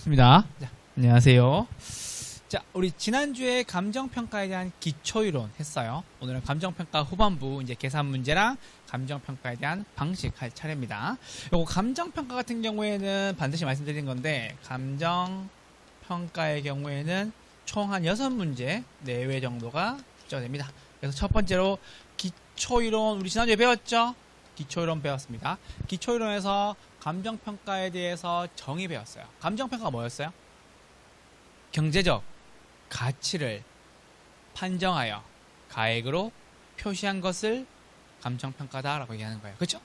좋습니다. 자, 안녕하세요. 자, 우리 지난주에 감정평가에 대한 기초이론 했어요. 오늘은 감정평가 후반부, 이제 계산 문제랑 감정평가에 대한 방식 할 차례입니다. 요거 감정평가 같은 경우에는 반드시 말씀드린 건데, 감정평가의 경우에는 총 한 6문제 내외 정도가 출제됩니다. 그래서 첫 번째로 기초이론, 우리 지난주에 배웠죠? 기초이론 배웠습니다. 기초이론에서 감정평가에 대해서 정의 배웠어요. 감정평가가 뭐였어요? 경제적 가치를 판정하여 가액으로 표시한 것을 감정평가다라고 얘기하는 거예요. 그렇죠?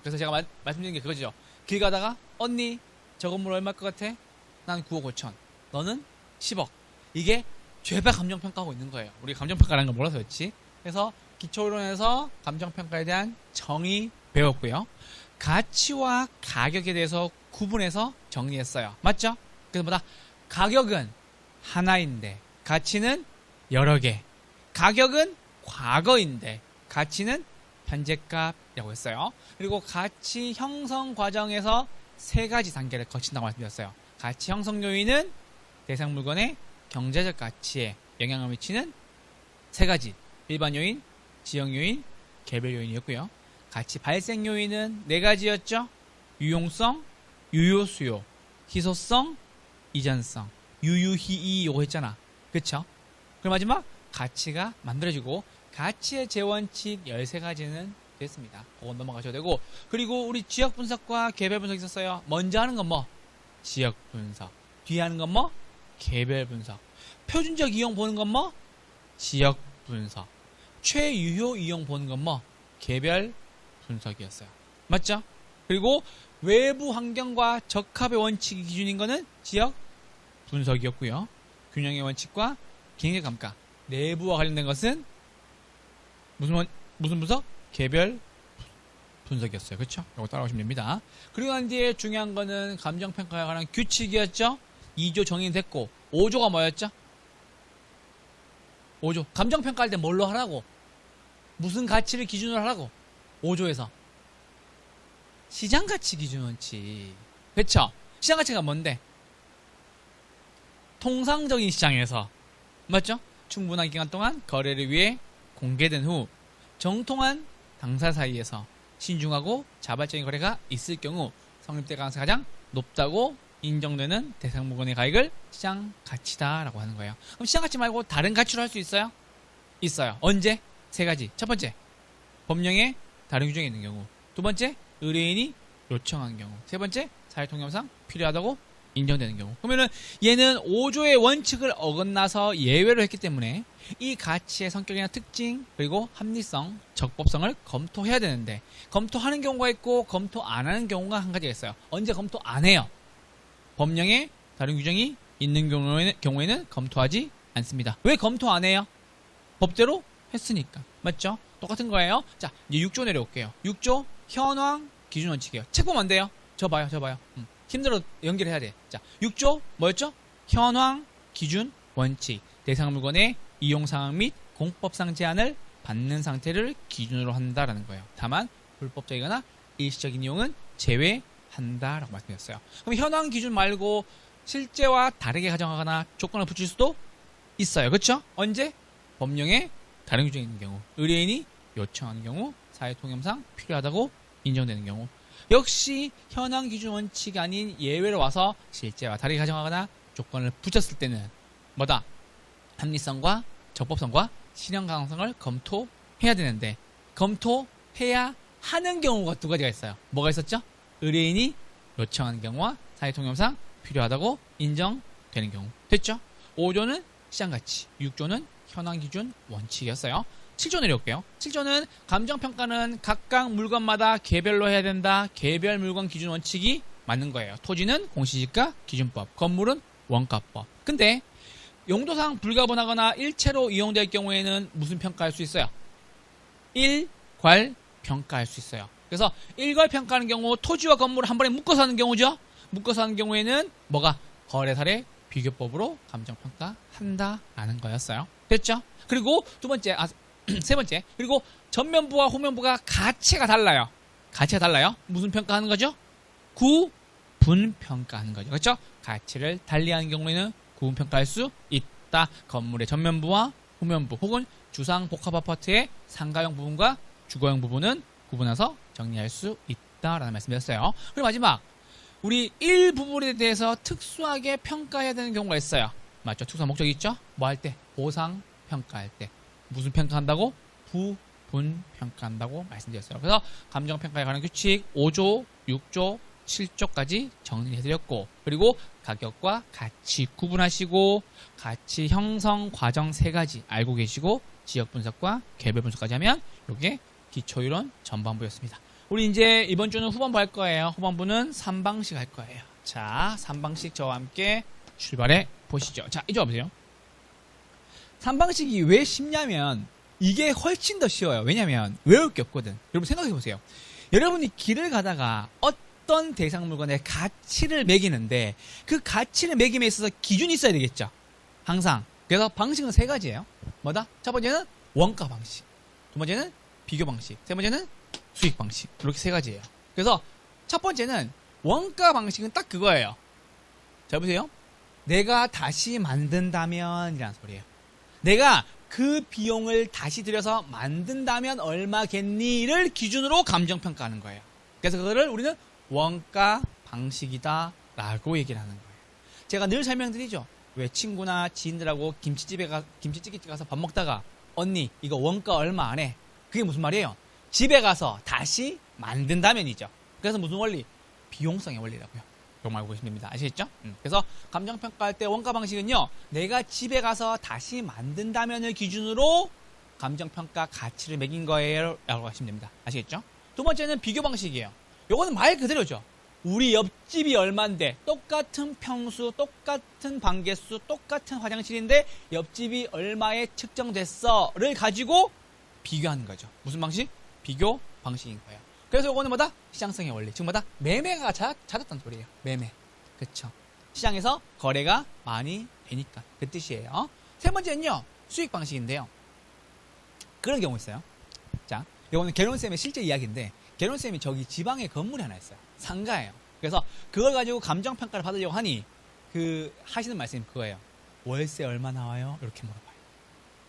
그래서 제가 말씀드린 게 그거죠. 길 가다가 언니 저 건물 얼마일 것 같아? 난 9억 5천. 너는 10억. 이게 죄다 감정평가하고 있는 거예요. 우리 감정평가라는 걸 몰라서 그렇지. 그래서 기초이론에서 감정평가에 대한 정의 배웠고요. 가치와 가격에 대해서 구분해서 정리했어요. 맞죠? 그래서 뭐다? 가격은 하나인데 가치는 여러 개. 가격은 과거인데 가치는 현재값이라고 했어요. 그리고 가치 형성 과정에서 3가지 단계를 거친다고 말씀드렸어요. 가치 형성 요인은 대상 물건의 경제적 가치에 영향을 미치는 3가지. 일반 요인, 지역 요인, 개별 요인이었고요. 가치 발생 요인은 4가지였죠. 유용성, 유효수요, 희소성, 이전성. 유유희이 요거 했잖아. 그쵸? 그럼 마지막 가치가 만들어지고 가치의 재원칙 13가지는 됐습니다. 그건 넘어가셔도 되고, 그리고 우리 지역 분석과 개별 분석 있었어요. 먼저 하는 건 뭐? 지역 분석. 뒤에 하는 건 뭐? 개별 분석. 표준적 이용 보는 건 뭐? 지역 분석. 최유효 이용 보는 건 뭐? 개별 분석이었어요. 맞죠? 그리고 외부 환경과 적합의 원칙이 기준인 거는 지역 분석이었고요. 균형의 원칙과 기능의 감가. 내부와 관련된 것은 무슨 분석? 개별 분석이었어요. 그렇죠? 이거 따라오시면 됩니다. 그리고 난 뒤에 중요한 거는 감정평가에 관한 규칙이었죠. 2조 정의됐고 5조가 뭐였죠? 5조. 감정평가할 때 뭘로 하라고? 무슨 가치를 기준으로 하라고? 5조에서 시장가치 기준 원칙. 그렇죠? 시장가치가 뭔데? 통상적인 시장에서, 맞죠? 충분한 기간 동안 거래를 위해 공개된 후 정통한 당사 사이에서 신중하고 자발적인 거래가 있을 경우 성립될 가능성이 가장 높다고 인정되는 대상 물건의 가액을 시장 가치다라고 하는 거예요. 그럼 시장 가치 말고 다른 가치로 할 수 있어요? 있어요. 언제? 3가지. 첫 번째, 법령에 다른 규정이 있는 경우. 두 번째, 의뢰인이 요청한 경우. 세 번째, 사회통념상 필요하다고 인정되는 경우. 그러면은 얘는 5조의 원칙을 어긋나서 예외로 했기 때문에 이 가치의 성격이나 특징, 그리고 합리성, 적법성을 검토해야 되는데, 검토하는 경우가 있고 검토 안 하는 경우가 한 가지가 있어요. 언제 검토 안 해요? 법령에 다른 규정이 있는 경우에는 검토하지 않습니다. 왜 검토 안 해요? 법대로 했으니까. 맞죠? 똑같은 거예요. 자, 이제 6조 내려올게요. 6조 현황 기준 원칙이에요. 책 보면 안 돼요. 저 봐요. 힘들어 연결해야 돼. 자, 6조 뭐였죠? 현황 기준 원칙. 대상 물건의 이용사항 및 공법상 제한을 받는 상태를 기준으로 한다라는 거예요. 다만 불법적이거나 일시적인 이용은 제외한다라고 말씀드렸어요. 그럼 현황 기준 말고 실제와 다르게 가정하거나 조건을 붙일 수도 있어요. 그렇죠? 언제? 법령에 다른 규정이 있는 경우, 의뢰인이 요청하는 경우, 사회통념상 필요하다고 인정되는 경우. 역시 현황 기준 원칙이 아닌 예외로 와서 실제와 다르게 가정하거나 조건을 붙였을 때는 뭐다? 합리성과 적법성과 실현 가능성을 검토해야 되는데, 검토해야 하는 경우가 2가지가 있어요. 뭐가 있었죠? 의뢰인이 요청하는 경우와 사회통념상 필요하다고 인정되는 경우. 됐죠? 5조는 시장가치, 6조는 현황 기준 원칙이었어요. 7조 내려올게요. 7조는 감정평가는 각각 물건마다 개별로 해야 된다. 개별 물건 기준 원칙이 맞는 거예요. 토지는 공시지가 기준법, 건물은 원가법. 근데 용도상 불가분하거나 일체로 이용될 경우에는 무슨 평가할 수 있어요? 일괄 평가할 수 있어요. 그래서 일괄 평가하는 경우 토지와 건물을 한 번에 묶어서 하는 경우죠. 묶어서 하는 경우에는 뭐가? 거래사례 비교법으로 감정평가한다라는 거였어요. 됐죠? 그리고 세 번째. 그리고 전면부와 후면부가 가치가 달라요. 무슨 평가하는 거죠? 구분 평가하는 거죠. 그렇죠? 가치를 달리하는 경우에는 구분평가할 수 있다. 건물의 전면부와 후면부 혹은 주상 복합 아파트의 상가형 부분과 주거형 부분은 구분해서 정리할 수 있다라는 말씀드렸어요. 그리고 마지막 우리 일부분에 대해서 특수하게 평가해야 되는 경우가 있어요. 맞죠? 특수한 목적이 있죠? 뭐 할 때? 보상 평가할 때. 무슨 평가한다고? 부분 평가한다고 말씀드렸어요. 그래서 감정평가에 관한 규칙 5조, 6조, 7조까지 정리해드렸고, 그리고 가격과 가치 구분하시고 가치 형성 과정 3가지 알고 계시고 지역 분석과 개별 분석까지 하면 이게 기초이론 전반부였습니다. 우리 이제 이번 주는 후반부 할 거예요. 후반부는 3방식 할 거예요. 자, 3방식 저와 함께 출발해 보시죠. 자, 이제 와보세요. 3방식이 왜 쉽냐면 이게 훨씬 더 쉬워요. 왜냐면 외울 게 없거든. 여러분 생각해 보세요. 여러분이 길을 가다가 어떤 대상 물건의 가치를 매기는데 그 가치를 매김에 있어서 기준이 있어야 되겠죠. 항상. 그래서 방식은 3가지예요. 뭐다? 첫 번째는 원가 방식, 두 번째는 비교 방식, 세 번째는 수익 방식. 이렇게 3가지예요. 그래서 첫 번째는 원가 방식은 딱 그거예요. 자, 보세요. 내가 다시 만든다면 이라는 소리예요. 내가 그 비용을 다시 들여서 만든다면 얼마겠니를 기준으로 감정평가하는 거예요. 그래서 그거를 우리는 원가 방식이다 라고 얘기를 하는 거예요. 제가 늘 설명드리죠. 왜 친구나 지인들하고 김치찌개집 가서 밥 먹다가 언니 이거 원가 얼마 안 해. 그게 무슨 말이에요? 집에 가서 다시 만든다면이죠. 그래서 무슨 원리? 비용성의 원리라고요. 이거 알고 계시면 됩니다. 아시겠죠? 그래서 감정평가할 때 원가 방식은요, 내가 집에 가서 다시 만든다면을 기준으로 감정평가 가치를 매긴 거예요 라고 하시면 됩니다. 아시겠죠? 두 번째는 비교 방식이에요. 요거는 말 그대로죠. 우리 옆집이 얼만데 똑같은 평수, 똑같은 방개수, 똑같은 화장실인데 옆집이 얼마에 측정됐어를 가지고 비교하는 거죠. 무슨 방식? 비교 방식인 거예요. 그래서 이거는 뭐다? 시장성의 원리. 즉 뭐다? 매매가 잦았단 소리예요. 매매. 그쵸? 시장에서 거래가 많이 되니까 그 뜻이에요. 세 번째는요, 수익 방식인데요. 그런 경우 있어요. 자, 이거는 개론쌤의 실제 이야기인데, 개론쌤이 저기 지방에 건물이 하나 있어요. 상가예요. 그래서 그걸 가지고 감정평가를 받으려고 하니 하시는 말씀이 그거예요. 월세 얼마 나와요? 이렇게 물어봐요.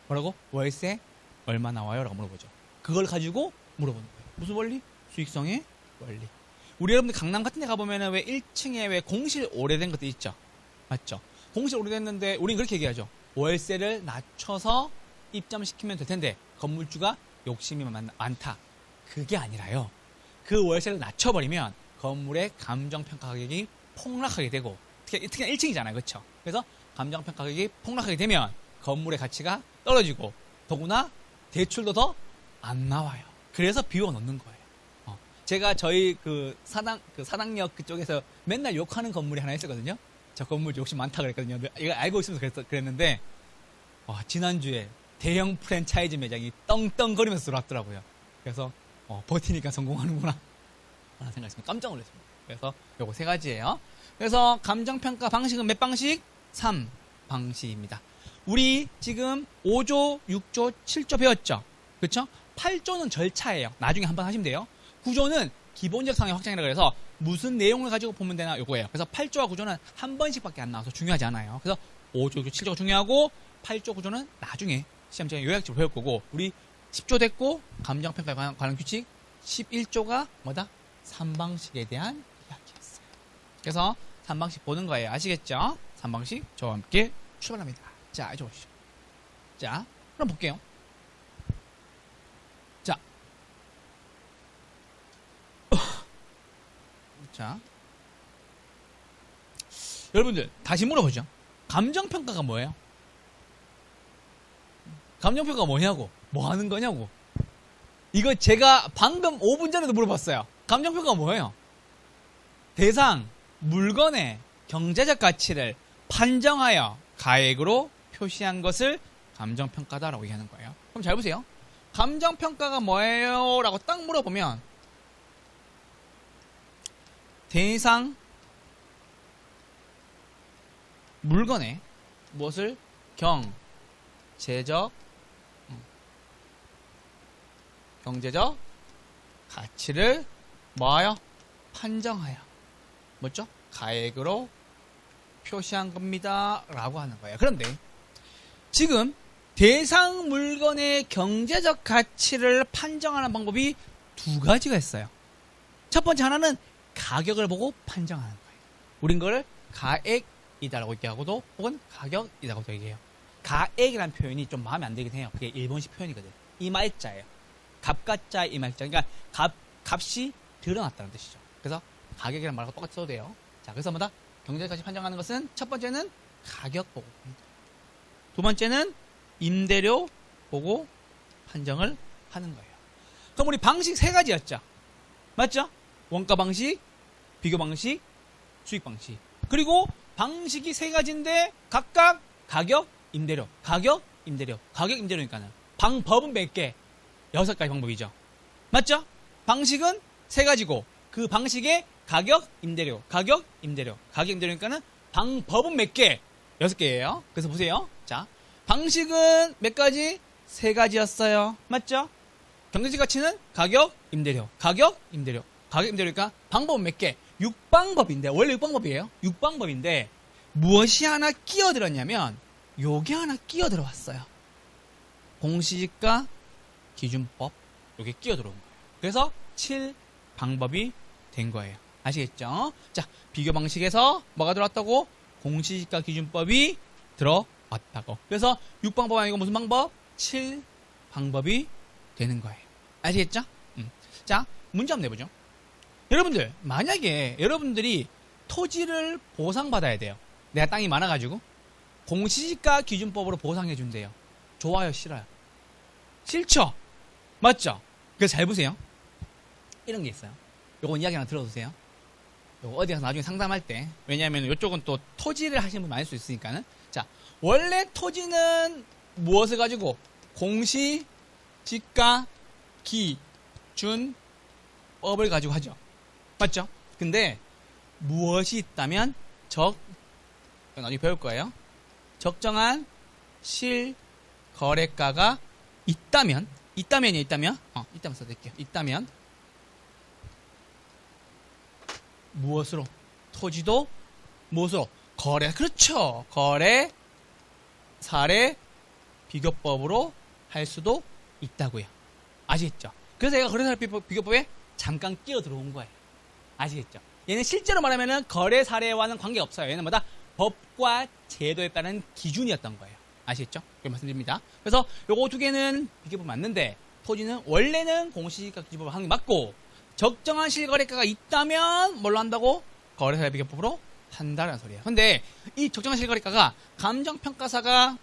뭐라고? 월세 얼마 나와요? 라고 물어보죠. 그걸 가지고 물어보는 거예요. 무슨 원리? 수익성의 원리. 우리 여러분들 강남 같은 데 가보면은 왜 1층에 왜 공실 오래된 것도 있죠? 맞죠? 공실 오래됐는데 우린 그렇게 얘기하죠. 월세를 낮춰서 입점시키면 될 텐데 건물주가 욕심이 많다. 그게 아니라요. 그 월세를 낮춰버리면 건물의 감정평가 가격이 폭락하게 되고, 특히나 1층이잖아요. 그렇죠? 그래서 감정평가 가격이 폭락하게 되면 건물의 가치가 떨어지고 더구나 대출도 더 안 나와요. 그래서 비워 놓는 거예요. 제가 저희 사당역 그쪽에서 맨날 욕하는 건물이 하나 있었거든요. 저 건물 욕심 많다 그랬거든요. 이거 알고 있으면서 그랬는데, 지난주에 대형 프랜차이즈 매장이 떵떵거리면서 들어왔더라고요. 그래서, 버티니까 성공하는구나. 라는 생각이 깜짝 놀랐습니다. 그래서 요거 3가지예요. 그래서 감정평가 방식은 몇 방식? 3방식입니다. 우리 지금 5조, 6조, 7조 배웠죠? 그렇죠? 8조는 절차예요. 나중에 한번 하시면 돼요. 9조는 기본적 상의 확장이라고 해서 무슨 내용을 가지고 보면 되나 요거예요. 그래서 8조와 9조는 한 번씩밖에 안 나와서 중요하지 않아요. 그래서 5조, 6조, 7조가 중요하고 8조, 9조는 나중에 시험장에 요약적으로 배울 거고, 우리 10조 됐고 감정평가에 관한 규칙 11조가 뭐다? 3방식에 대한 이야기였어요. 그래서 3방식 보는 거예요. 아시겠죠? 3방식 저와 함께 출발합니다. 자, 이제 보시죠. 자, 그럼 볼게요. 자, 여러분들 다시 물어보죠. 감정평가가 뭐예요? 감정평가가 뭐냐고, 뭐 하는 거냐고. 이거 제가 방금 5분 전에도 물어봤어요. 감정평가가 뭐예요? 대상, 물건의 경제적 가치를 판정하여 가액으로 표시한 것을 감정평가다라고 얘기하는 거예요. 그럼 잘 보세요. 감정평가가 뭐예요? 라고 딱 물어보면 대상 물건에 무엇을 경제적 가치를 뭐하여? 판정하여. 뭐죠? 가액으로 표시한 겁니다. 라고 하는 거예요. 그런데 지금 대상 물건의 경제적 가치를 판정하는 방법이 두 가지가 있어요. 첫 번째 하나는 가격을 보고 판정하는 거예요. 우린 그걸 가액이다라고 얘기하고도 혹은 가격이라고도 얘기해요. 가액이라는 표현이 좀 마음에 안 들긴 해요. 그게 일본식 표현이거든. 이마액자예요. 값가짜 이마액자. 그러니까 값이 드러났다는 뜻이죠. 그래서 가격이란 말하고 똑같이 써도 돼요. 자, 그래서 뭐다? 경제적 가치 판정하는 것은 첫 번째는 가격 보고, 두 번째는 임대료 보고 판정을 하는 거예요. 그럼 우리 방식 세 가지였죠. 맞죠? 원가 방식, 비교 방식, 수익 방식. 그리고 방식이 세 가지인데 각각 가격, 임대료, 가격, 임대료, 가격, 임대료니까는 방법은 몇 개? 6가지 방법이죠. 맞죠? 방식은 세 가지고 그 방식의 가격, 임대료, 가격, 임대료, 가격, 임대료니까는 방법은 몇 개? 6개예요. 그래서 보세요. 자, 방식은 몇 가지? 세 가지였어요. 맞죠? 경제적 가치는 가격, 임대료, 가격, 임대료, 가격, 임대료니까 방법은 몇 개? 6방법인데 원래 6방법이에요. 6방법인데 무엇이 하나 끼어들었냐면 요게 하나 끼어들어왔어요. 공시지가 기준법 요게 끼어들어온 거예요. 그래서 7방법이 된 거예요. 아시겠죠? 자, 비교 방식에서 뭐가 들어왔다고? 공시지가 기준법이 들어왔다고. 그래서 6방법 아니고 무슨 방법? 7방법이 되는 거예요. 아시겠죠? 자, 문제 한번 내보죠. 여러분들, 만약에 여러분들이 토지를 보상받아야 돼요. 내가 땅이 많아가지고 공시지가 기준법으로 보상해준대요. 좋아요, 싫어요? 싫죠? 맞죠? 그래서 잘 보세요. 이런 게 있어요. 요건 이야기 하나 들어주세요. 요거 어디 가서 나중에 상담할 때, 왜냐하면 이쪽은 또 토지를 하시는 분 많을 수 있으니까는. 자, 원래 토지는 무엇을 가지고? 공시지가 기준법을 가지고 하죠. 맞죠? 근데 무엇이 있다면 나중에 배울 거예요. 적정한 실거래가가 있다면 있다면 써드릴게요. 있다면 무엇으로? 토지도 무엇으로? 거래. 그렇죠. 거래 사례 비교법으로 할 수도 있다고요. 아시겠죠? 그래서 얘가 거래사례 비교법에 잠깐 끼어 들어온 거예요. 아시겠죠? 얘는 실제로 말하면은 거래 사례와는 관계가 없어요. 얘는 뭐다? 법과 제도에 따른 기준이었던 거예요. 아시겠죠? 그렇게 말씀드립니다. 그래서 요거 두 개는 비교법 맞는데 토지는 원래는 공시지가 기준법을 하는 게 맞고 적정한 실거래가가 있다면 뭘로 한다고? 거래사례 비교법으로 한다라는 소리예요. 근데 이 적정한 실거래가가 감정평가사가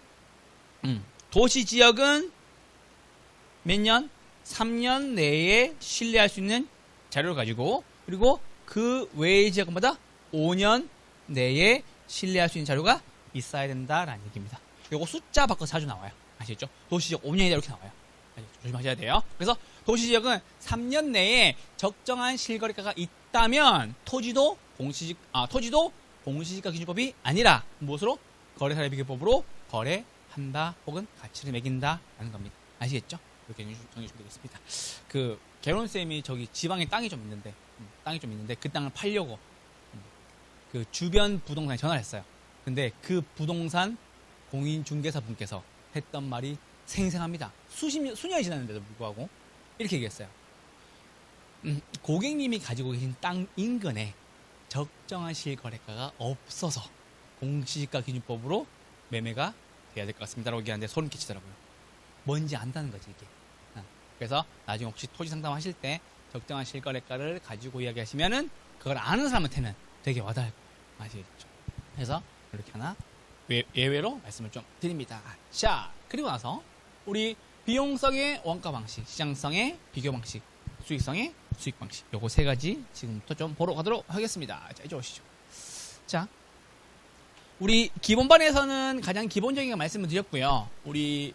도시지역은 몇 년? 3년 내에 신뢰할 수 있는 자료를 가지고 그리고 그 외의 지역마다 5년 내에 신뢰할 수 있는 자료가 있어야 된다라는 얘기입니다. 요거 숫자 바꿔서 자주 나와요. 아시겠죠? 도시지역 5년이다 이렇게 나와요. 조심하셔야 돼요. 그래서 도시지역은 3년 내에 적정한 실거래가가 있다면 토지도 공시지가 기준법이 아니라 무엇으로? 거래사례 비교법으로 거래한다 혹은 가치를 매긴다라는 겁니다. 아시겠죠? 이렇게 정해주시면 되겠습니다. 그 개론쌤이 저기 지방에 땅이 좀 있는데 그 땅을 팔려고 그 주변 부동산에 전화를 했어요. 근데 그 부동산 공인중개사 분께서 했던 말이 생생합니다. 수년이 지났는데도 불구하고 이렇게 얘기했어요. 고객님이 가지고 계신 땅 인근에 적정한 실거래가가 없어서 공시지가 기준법으로 매매가 돼야 될 것 같습니다. 라고 얘기하는데 소름 끼치더라고요. 뭔지 안다는 거지 이게. 그래서 나중에 혹시 토지 상담하실 때 적정한 실거래가를 가지고 이야기하시면은 그걸 아는 사람한테는 되게 와닿을 거예요. 아시겠죠? 그래서 이렇게 하나 예외로 말씀을 좀 드립니다. 자, 그리고 나서 우리 비용성의 원가 방식, 시장성의 비교 방식, 수익성의 수익 방식. 요거 세 가지 지금부터 좀 보러 가도록 하겠습니다. 자, 이제 오시죠. 자, 우리 기본반에서는 가장 기본적인 거 말씀을 드렸고요. 우리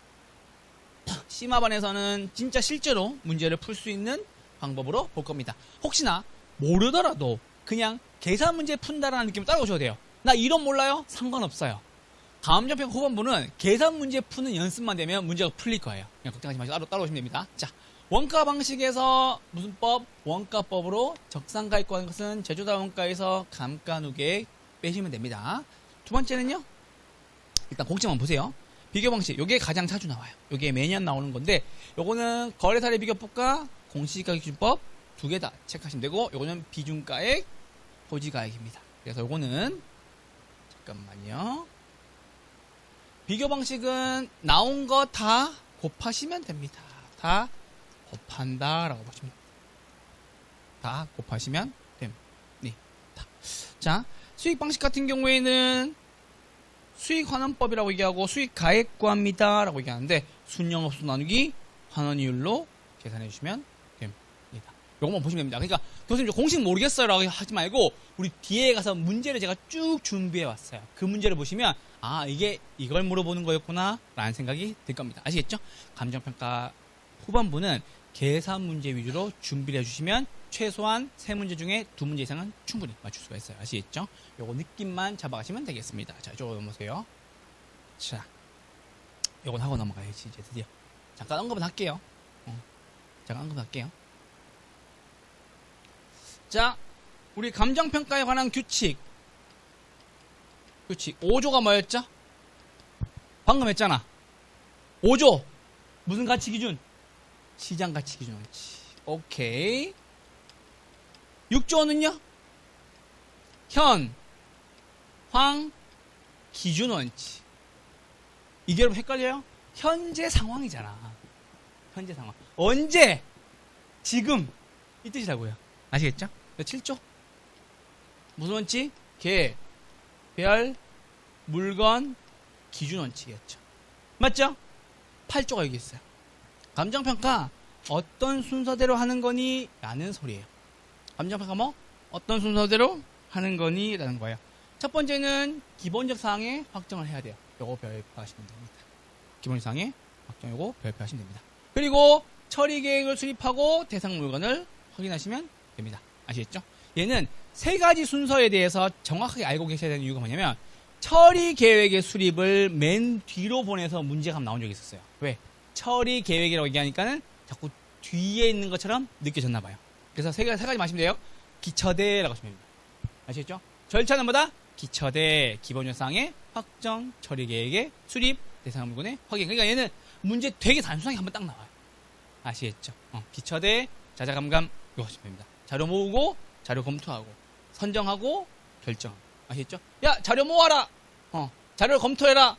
심화반에서는 진짜 실제로 문제를 풀 수 있는 방법으로 볼 겁니다. 혹시나 모르더라도 그냥 계산 문제 푼다라는 느낌으로 따라오셔도 돼요. 나 이론 몰라요? 상관없어요. 다음 전편 후반부는 계산 문제 푸는 연습만 되면 문제가 풀릴 거예요. 그냥 걱정하지 마시고 따라오시면 됩니다. 자, 원가 방식에서 무슨 법? 원가법으로 적산가 있고 하는 것은 제조자 원가에서 감가 누계 빼시면 됩니다. 두 번째는요. 일단 공지만 보세요. 비교 방식. 요게 가장 자주 나와요. 요게 매년 나오는 건데 요거는 거래사례 비교법과 공시지가기준법 두 개 다 체크하시면 되고 요거는 비중가액, 토지가액입니다. 그래서 요거는 잠깐만요. 비교 방식은 나온 거 다 곱하시면 됩니다. 다 곱한다라고 보시면 됩니다. 다 곱하시면 됩니다. 자, 수익 방식 같은 경우에는 수익환원법이라고 얘기하고 수익가액 구합니다 라고 얘기하는데 순영업소 나누기 환원이율로 계산해 주시면 됩니다. 요것만 보시면 됩니다. 그러니까 교수님 저 공식 모르겠어요 라고 하지 말고 우리 뒤에 가서 문제를 제가 쭉 준비해 왔어요. 그 문제를 보시면 아 이게 이걸 물어보는 거였구나 라는 생각이 들 겁니다. 아시겠죠? 감정평가 후반부는 계산 문제 위주로 준비를 해주시면 최소한 3문제 중에 2문제 이상은 충분히 맞출 수가 있어요. 아시겠죠? 요거 느낌만 잡아가시면 되겠습니다. 자, 이쪽으로 넘어오세요. 자, 요건 하고 넘어가야지, 이제 드디어. 잠깐 언급은 할게요. 잠깐 언급할게요. 자, 우리 감정평가에 관한 규칙. 5조가 뭐였죠? 방금 했잖아. 5조. 무슨 가치 기준? 시장 가치 기준 원칙. 오케이. 6조는요? 현, 황, 기준 원칙. 이게 여러분 헷갈려요? 현재 상황이잖아. 현재 상황. 언제? 지금. 이 뜻이라고요. 아시겠죠? 7조? 무슨 원칙? 개, 별, 물건, 기준 원칙이었죠. 맞죠? 8조가 여기 있어요. 감정평가 어떤 순서대로 하는 거니? 라는 소리예요. 감정평가 뭐? 어떤 순서대로 하는 거니? 라는 거예요. 첫 번째는 기본적 사항에 확정을 해야 돼요. 요거 별표하시면 됩니다. 기본적 사항에 확정 요거 별표하시면 됩니다. 그리고 처리 계획을 수립하고 대상 물건을 확인하시면 됩니다. 아시겠죠? 얘는 세 가지 순서에 대해서 정확하게 알고 계셔야 되는 이유가 뭐냐면 처리 계획의 수립을 맨 뒤로 보내서 문제가 나온 적이 있었어요. 왜? 처리 계획이라고 얘기하니까는 자꾸 뒤에 있는 것처럼 느껴졌나 봐요. 그래서 세 가지 마시면 돼요. 기처대라고 하시면 됩니다. 아시겠죠? 절차는 뭐다? 기처대, 기본적 사항의 확정, 처리 계획의 수립, 대상 물건의 확인. 그러니까 얘는 문제 되게 단순하게 한번 딱 나와요. 아시겠죠? 기처대, 자자감감 이거 하시면 됩니다. 자료 모으고, 자료 검토하고, 선정하고, 결정하고. 아시겠죠? 야, 자료 모아라! 자료를 검토해라!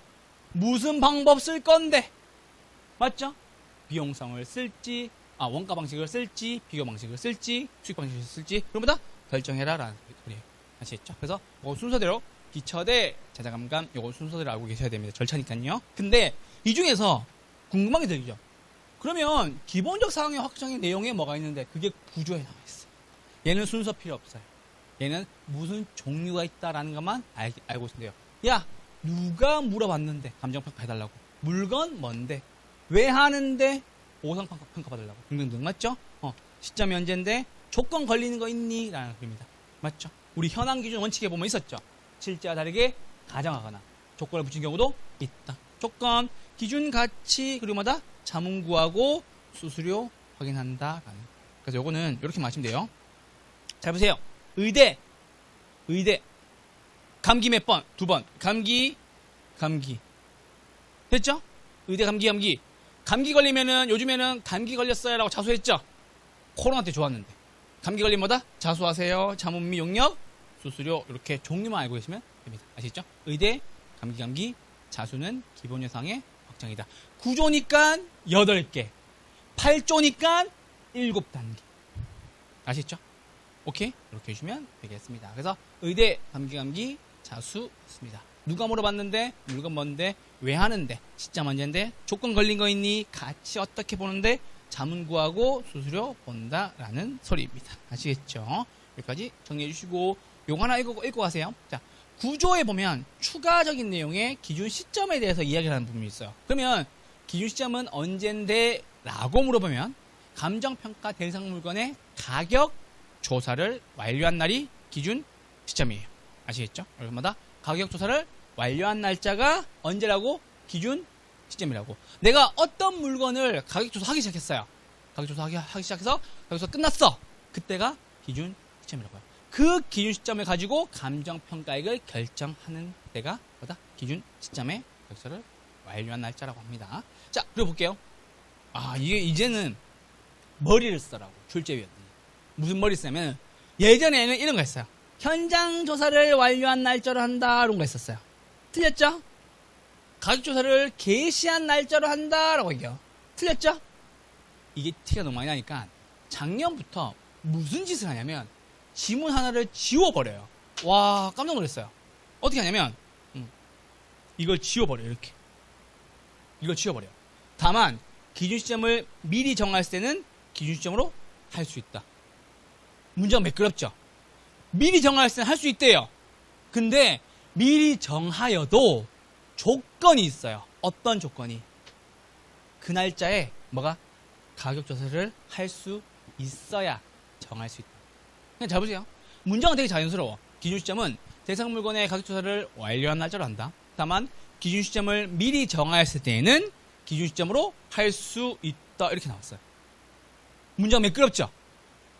무슨 방법 쓸 건데? 맞죠? 비용성을 쓸지, 원가 방식을 쓸지, 비교 방식을 쓸지, 수익 방식을 쓸지, 그런 거다 결정해라 라는 소리예요. 아시겠죠? 그래서 이거 순서대로 기처대, 자자감감 이거 순서대로 알고 계셔야 됩니다. 절차니까요. 근데 이 중에서 궁금한 게 들죠? 그러면 기본적 사항의 확정의 내용에 뭐가 있는데 그게 구조에 나와 있어. 얘는 순서 필요 없어요. 얘는 무슨 종류가 있다라는 것만 알고 있으면 돼요. 야, 누가 물어봤는데 감정평가 해달라고. 물건 뭔데? 왜 하는데? 오상평가 받으려고. 등등등. 맞죠? 시점이 언젠데? 조건 걸리는 거 있니? 라는 소리입니다. 맞죠? 우리 현황 기준 원칙에 보면 있었죠? 실제와 다르게 가정하거나 조건을 붙인 경우도 있다. 조건, 기준 가치, 그리고 뭐다? 자문 구하고 수수료 확인한다. 그래서 요거는 이렇게 마시면 돼요. 잘 보세요. 의대. 감기 몇 번? 2번. 감기. 됐죠? 의대 감기. 감기 걸리면은 요즘에는 감기 걸렸어요 라고 자수했죠? 코로나 때 좋았는데. 감기 걸리면 뭐다? 자수하세요. 자문 및 용역, 수수료 이렇게 종류만 알고 계시면 됩니다. 아시겠죠? 의대, 감기, 자수는 기본 예상의 확정이다. 9조니까 8개. 8조니까 7단계. 아시겠죠? 오케이? 이렇게 해주시면 되겠습니다. 그래서 의대, 감기, 자수 있습니다. 누가 물어봤는데, 물건 뭔데, 왜 하는데, 시점 언제인데, 조건 걸린 거 있니, 가치 어떻게 보는데, 자문 구하고 수수료 본다라는 소리입니다. 아시겠죠? 여기까지 정리해 주시고 요거 하나 읽고 가세요. 자, 구조에 보면 추가적인 내용의 기준 시점에 대해서 이야기를 하는 부분이 있어요. 그러면 기준 시점은 언젠데 라고 물어보면 감정평가 대상 물건의 가격 조사를 완료한 날이 기준 시점이에요. 아시겠죠? 여러분마다 가격 조사를 완료한 날짜가 언제라고? 기준 시점이라고. 내가 어떤 물건을 가격 조사하기 시작했어요. 가격 조사하기 시작해서 가격 조사 끝났어. 그때가 기준 시점이라고요. 그 기준 시점을 가지고 감정평가액을 결정하는 그때가 뭐다? 기준 시점에 가격조사를 완료한 날짜라고 합니다. 자, 그리고 볼게요. 이게 이제는 머리를 쓰라고 출제위원들이. 무슨 머리 쓰냐면 예전에는 이런 거 했어요. 현장 조사를 완료한 날짜로 한다 이런 거 했었어요. 틀렸죠? 가격조사를 개시한 날짜로 한다라고 얘기해요. 틀렸죠? 이게 티가 너무 많이 나니까 작년부터 무슨 짓을 하냐면 지문 하나를 지워버려요. 와, 깜짝 놀랐어요. 어떻게 하냐면 이걸 지워버려요. 이렇게. 이걸 지워버려요. 다만 기준 시점을 미리 정했을 때는 기준 시점으로 할 수 있다. 문제가 매끄럽죠? 미리 정했을 때는 할 수 있대요. 근데 미리 정하여도 조건이 있어요. 어떤 조건이? 그 날짜에 뭐가? 가격조사를 할 수 있어야 정할 수 있다. 그냥 잘 보세요. 문장은 되게 자연스러워. 기준 시점은 대상 물건의 가격조사를 완료한 날짜로 한다. 다만 기준 시점을 미리 정하였을 때에는 기준 시점으로 할 수 있다. 이렇게 나왔어요. 문장 매끄럽죠?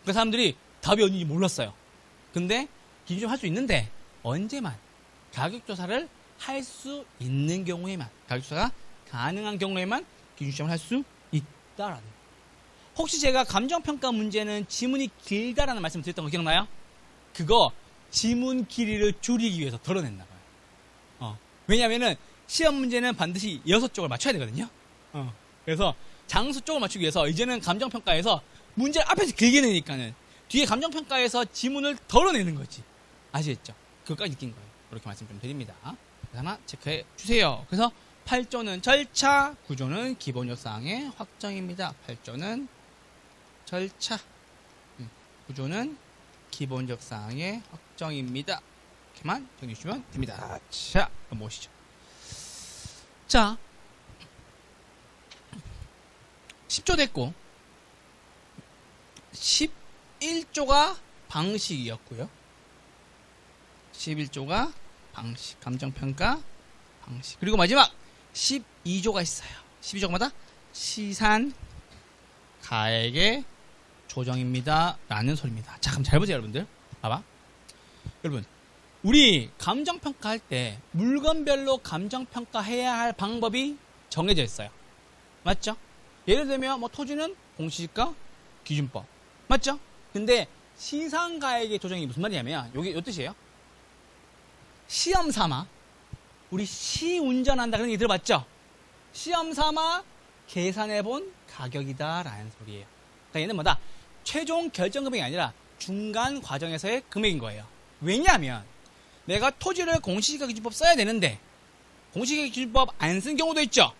그 사람들이 답이 어딘지 몰랐어요. 근데 기준 시점 할 수 있는데 언제만? 가격조사를 할 수 있는 경우에만, 가격조사가 가능한 경우에만 기준 시점을 할 수 있다라는 거예요. 혹시 제가 감정평가 문제는 지문이 길다라는 말씀을 드렸던 거 기억나요? 그거 지문 길이를 줄이기 위해서 덜어냈나 봐요. 왜냐면은 시험 문제는 반드시 6쪽을 맞춰야 되거든요. 그래서 장수 쪽을 맞추기 위해서 이제는 감정평가에서 문제를 앞에서 길게 내니까는 뒤에 감정평가에서 지문을 덜어내는 거지. 아시겠죠? 그것까지 느낀 거예요. 그렇게 말씀 좀 드립니다. 하나 체크해 주세요. 그래서 8조는 절차, 9조는 기본적 사항의 확정입니다. 8조는 절차, 9조는 기본적 사항의 확정입니다. 이렇게만 정리해 주시면 됩니다. 자, 넘어오시죠. 자, 10조 됐고 11조가 방식이었고요. 11조가 방식, 감정평가 방식. 그리고 마지막 12조가 있어요. 12조마다 시산 가액의 조정입니다. 라는 소리입니다. 자, 그럼 잘 보세요, 여러분들. 봐봐. 여러분, 우리 감정평가 할 때 물건별로 감정평가해야 할 방법이 정해져 있어요. 맞죠? 예를 들면 뭐 토지는 공시지가 기준법. 맞죠? 근데 시산 가액의 조정이 무슨 말이냐면 여기 이 뜻이에요. 시험 삼아 우리 시 운전한다 그런 얘기 들어봤죠? 시험 삼아 계산해 본 가격이다라는 소리예요. 그러니까 얘는 뭐다? 최종 결정 금액이 아니라 중간 과정에서의 금액인 거예요. 왜냐하면 내가 토지를 공시지가 기준법 써야 되는데 공시지가 기준법 안 쓴 경우도 있죠.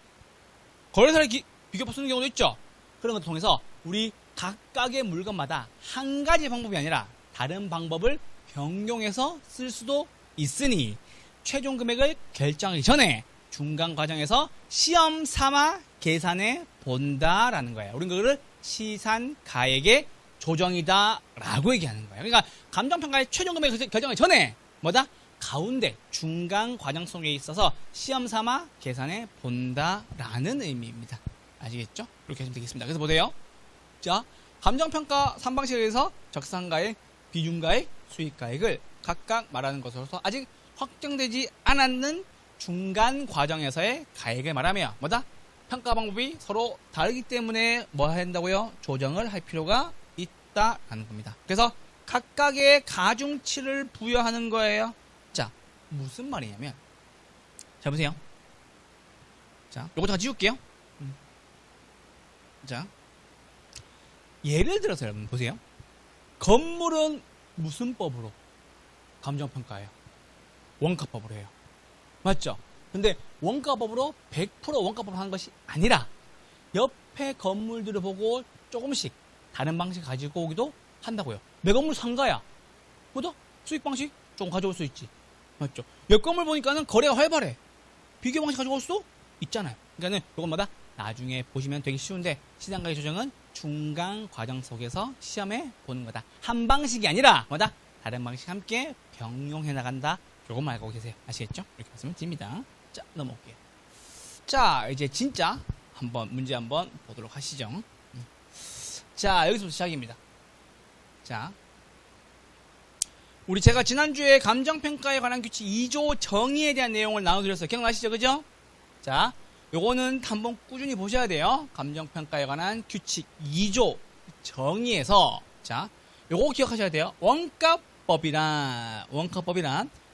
거래사를 비교법 쓰는 경우도 있죠. 그런 것을 통해서 우리 각각의 물건마다 한 가지 방법이 아니라 다른 방법을 병용해서 쓸 수도 있으니 최종 금액을 결정하기 전에 중간 과정에서 시험 삼아 계산해 본다라는 거예요. 우리는 그거를 시산 가액의 조정이다라고 얘기하는 거예요. 그러니까 감정평가의 최종 금액을 결정하기 전에 뭐다? 가운데 중간 과정 속에 있어서 시험 삼아 계산해 본다라는 의미입니다. 아시겠죠? 그렇게 하시면 되겠습니다. 그래서 보세요. 자, 감정평가 3방식에서 적산가액, 비중가액, 수익가액을 각각 말하는 것으로서 아직 확정되지 않았는 중간 과정에서의 가액을 말하며 뭐다? 평가 방법이 서로 다르기 때문에 뭐 해야 된다고요? 조정을 할 필요가 있다라는 겁니다. 그래서 각각의 가중치를 부여하는 거예요. 자, 무슨 말이냐면 자, 보세요. 자, 요거 다 지울게요. 자, 예를 들어서 여러분 보세요. 건물은 무슨 법으로 감정평가해요? 원가법으로 해요. 맞죠? 근데 원가법으로 100% 원가법으로 하는 것이 아니라 옆에 건물들을 보고 조금씩 다른 방식 가지고 오기도 한다고요. 내 건물 상가야. 뭐다? 수익 방식 조금 가져올 수 있지. 맞죠? 옆 건물 보니까는 거래가 활발해. 비교 방식 가지고 올 수도 있잖아요. 그러니까는 이건마다 나중에 보시면 되게 쉬운데 시장가격 조정은 중간 과정 속에서 시험에 보는 거다. 한 방식이 아니라 뭐다? 다른 방식 함께 병용해 나간다. 요것만 알고 계세요. 아시겠죠? 이렇게 말씀을 드립니다. 자, 넘어올게요. 자, 이제 진짜 문제 한번 보도록 하시죠. 자, 여기서부터 시작입니다. 자, 우리 제가 지난주에 감정평가에 관한 규칙 2조 정의에 대한 내용을 나눠드렸어요. 기억나시죠? 그죠? 자, 요거는 한번 꾸준히 보셔야 돼요. 감정평가에 관한 규칙 2조 정의에서, 자, 요거 기억하셔야 돼요. 원가법이란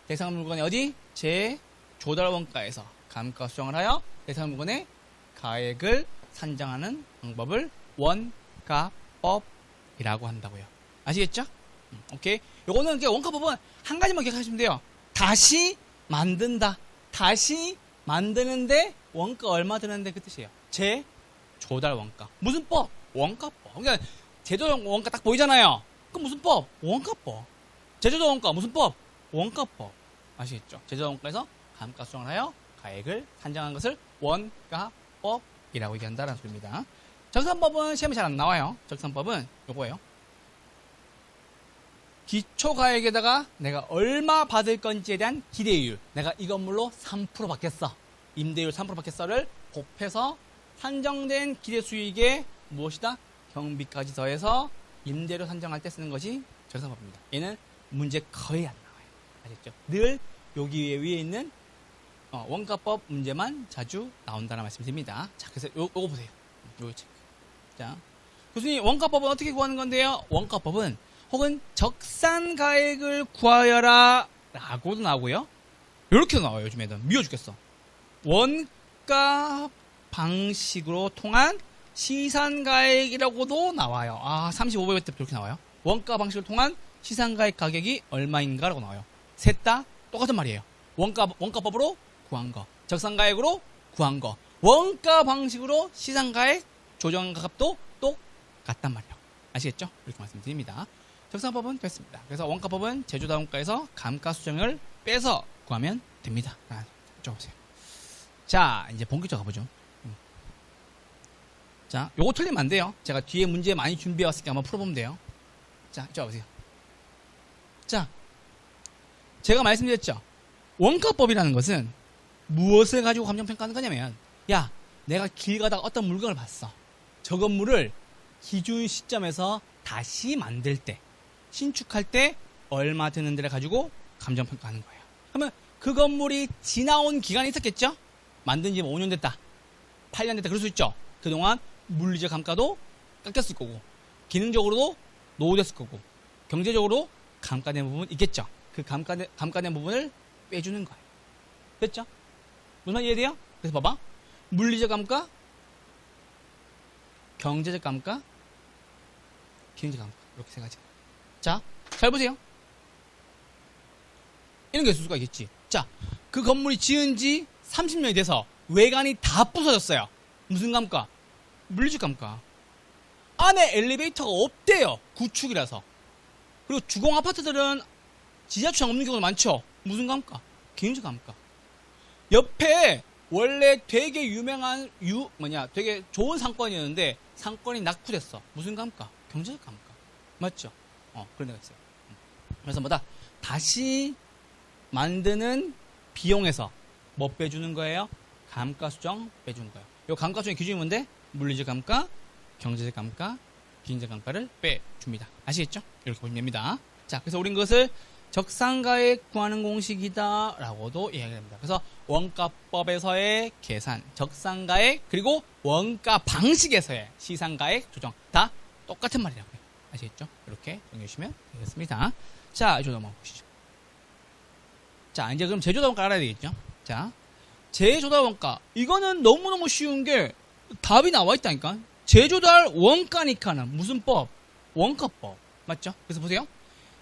대상 물건의 어디? 제 조달 원가에서 감가 수정을 하여 대상 물건의 가액을 산정하는 방법을 원가법이라고 한다고요. 아시겠죠? 오케이. 요거는 원가법은 한 가지만 기억하시면 돼요. 다시 만든다. 다시 만드는데 원가 얼마 드는데 그 뜻이에요. 제 조달 원가. 무슨 법? 원가법. 그러니까 제조달 원가 딱 보이잖아요. 그럼 무슨 법? 원가법. 제조달 원가 무슨 법? 원가법. 아시겠죠? 제조달 원가에서 감가 수정을 하여 가액을 산정한 것을 원가법이라고 얘기한다는 소리입니다. 적산법은 시험에 잘 안 나와요. 적산법은 요거예요. 기초가액에다가 내가 얼마 받을 건지에 대한 기대율. 내가 이 건물로 3% 받겠어. 임대율 3% 받겠어를 곱해서 산정된 기대수익에 무엇이다? 경비까지 더해서 임대료 산정할 때 쓰는 것이 적산법입니다. 얘는 문제 거의 안 나와요. 아셨죠? 늘 여기 위에 있는 원가법 문제만 자주 나온다는 말씀드립니다. 자, 그래서 요거 보세요. 요거 체크. 자, 교수님 원가법은 어떻게 구하는 건데요? 원가법은 혹은 적산가액을 구하여라 라고도 나오고요. 이렇게도 나와요. 요즘에는 미워 죽겠어. 원가 방식으로 통한 시산가액이라고도 나와요. 35배 때부터 이렇게 나와요. 원가 방식으로 통한 시산가액 가격이 얼마인가라고 나와요. 셋 다 똑같은 말이에요. 원가법으로 구한 거, 적산가액으로 구한 거, 원가 방식으로 시산가액 조정가 값도 똑같단 말이에요. 아시겠죠? 이렇게 말씀드립니다. 적산법은 됐습니다. 그래서 원가법은 제조달 원가에서 감가 수정을 빼서 구하면 됩니다. 보세요. 자, 이제 본격적으로 가보죠. 자, 요거 틀리면 안 돼요. 제가 뒤에 문제 많이 준비해 왔으니까 한번 풀어보면 돼요. 자, 이쪽 보세요. 자, 제가 말씀드렸죠. 원가법이라는 것은 무엇을 가지고 감정평가하는 거냐면, 야, 내가 길 가다가 어떤 물건을 봤어. 저 건물을 기준 시점에서 다시 만들 때, 신축할 때 얼마 드는 데를 가지고 감정평가하는 거예요. 그러면 그 건물이 지나온 기간이 있었겠죠? 만든 지 5년 됐다. 8년 됐다. 그럴 수 있죠. 그동안 물리적 감가도 깎였을 거고, 기능적으로도 노후됐을 거고, 경제적으로 감가된 부분은 있겠죠. 그 감가된 부분을 빼주는 거예요. 됐죠? 무슨 말 이해돼요? 그래서 봐봐. 물리적 감가, 경제적 감가, 기능적 감가. 이렇게 세 가지. 자, 잘 보세요. 이런 게 있을 수가 있겠지. 자, 그 건물이 지은 지 30년이 돼서 외관이 다 부서졌어요. 무슨 감가? 물리적 감가. 안에 엘리베이터가 없대요. 구축이라서. 그리고 주공 아파트들은 지하주차장 없는 경우도 많죠. 무슨 감가? 기능적 감가. 옆에 원래 되게 유명한 되게 좋은 상권이었는데 상권이 낙후됐어. 무슨 감가? 경제적 감가. 맞죠? 그런 데가 있어요. 그래서 뭐다? 다시 만드는 비용에서 뭐 빼주는 거예요? 감가 수정 빼주는 거예요. 이 감가 수정의 기준이 뭔데? 물리적 감가, 경제적 감가, 기능적 감가를 빼줍니다. 아시겠죠? 이렇게 보시면 됩니다. 자, 그래서 우린 그것을 적산가액 구하는 공식이다 라고도 이야기합니다. 그래서 원가법에서의 계산, 적산가액, 그리고 원가 방식에서의 시산가액 조정 다 똑같은 말이라고요. 아시겠죠? 이렇게 정리해 주시면 되겠습니다. 자, 이쪽 넘어가 보시죠. 자, 이제 그럼 제조달 원가 알아야 되겠죠? 자, 제조달 원가. 이거는 너무너무 쉬운 게 답이 나와 있다니까. 제조달 원가니까는 무슨 법? 원가법. 맞죠? 그래서 보세요.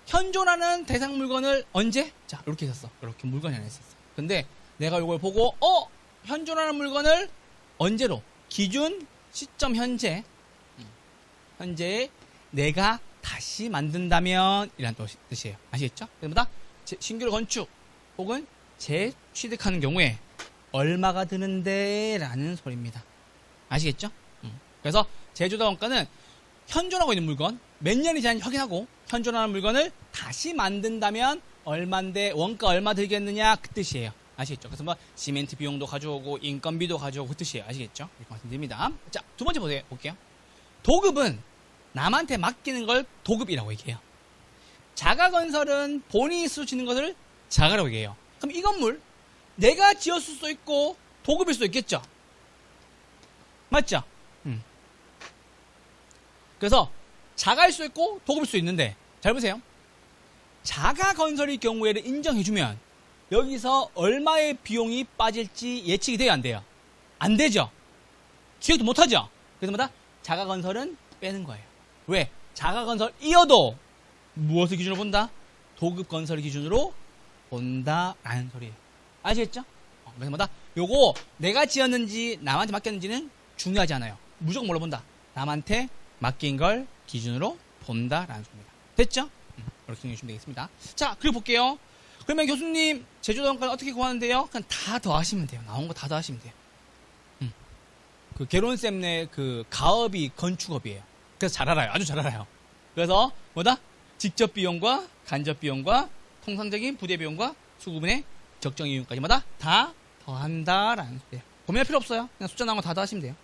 현존하는 대상 물건을 언제? 자, 이렇게 있었어. 이렇게 물건이 하나 있었어. 근데 내가 이걸 보고, 현존하는 물건을 언제로? 기준 시점 현재. 현재 내가 다시 만든다면 이란 뜻이에요. 아시겠죠? 그보다 신규로 건축 혹은 재취득하는 경우에 얼마가 드는데 라는 소리입니다. 아시겠죠? 그래서 제조달 원가는 현존하고 있는 물건 몇 년이 지난지 확인하고 현존하는 물건을 다시 만든다면 얼마인데 원가 얼마 들겠느냐 그 뜻이에요. 아시겠죠? 그래서 뭐 시멘트 비용도 가져오고 인건비도 가져오고 그 뜻이에요. 아시겠죠? 이렇게 말씀드립니다. 자, 두 번째 볼게요. 도급은 남한테 맡기는 걸 도급이라고 얘기해요. 자가건설은 본인이 스스로 짓는 것을 자가라고 얘기해요. 그럼 이 건물 내가 지었을 수도 있고 도급일 수도 있겠죠. 맞죠? 그래서 자가일 수 있고 도급일 수 있는데 잘 보세요. 자가건설의 경우에는 인정해주면 여기서 얼마의 비용이 빠질지 예측이 돼요, 안 돼요? 안 되죠. 기억도 못하죠. 그래서 뭐다? 자가건설은 빼는 거예요. 왜? 자가건설이어도 무엇을 기준으로 본다? 도급건설 기준으로 본다라는 소리예요. 아시겠죠? 그래서 뭐다? 요거 내가 지었는지 남한테 맡겼는지는 중요하지 않아요. 무조건 뭘로 본다? 남한테 맡긴 걸 기준으로 본다라는 소리입니다. 됐죠? 이렇게 정리해주시면 되겠습니다. 자, 그리고 볼게요. 그러면 교수님, 제조도원가는 어떻게 구하는데요? 그냥 다 더하시면 돼요. 나온 거 다 더하시면 돼요. 그 개론쌤 내 그 가업이 건축업이에요. 그래서 잘 알아요. 아주 잘 알아요. 그래서 뭐다? 직접 비용과 간접 비용과 통상적인 부대 비용과 수급분의 적정 이윤까지 뭐다? 다 더한다라는 소리예요. 고민할 필요 없어요. 그냥 숫자 나온 거 다 더하시면 돼요.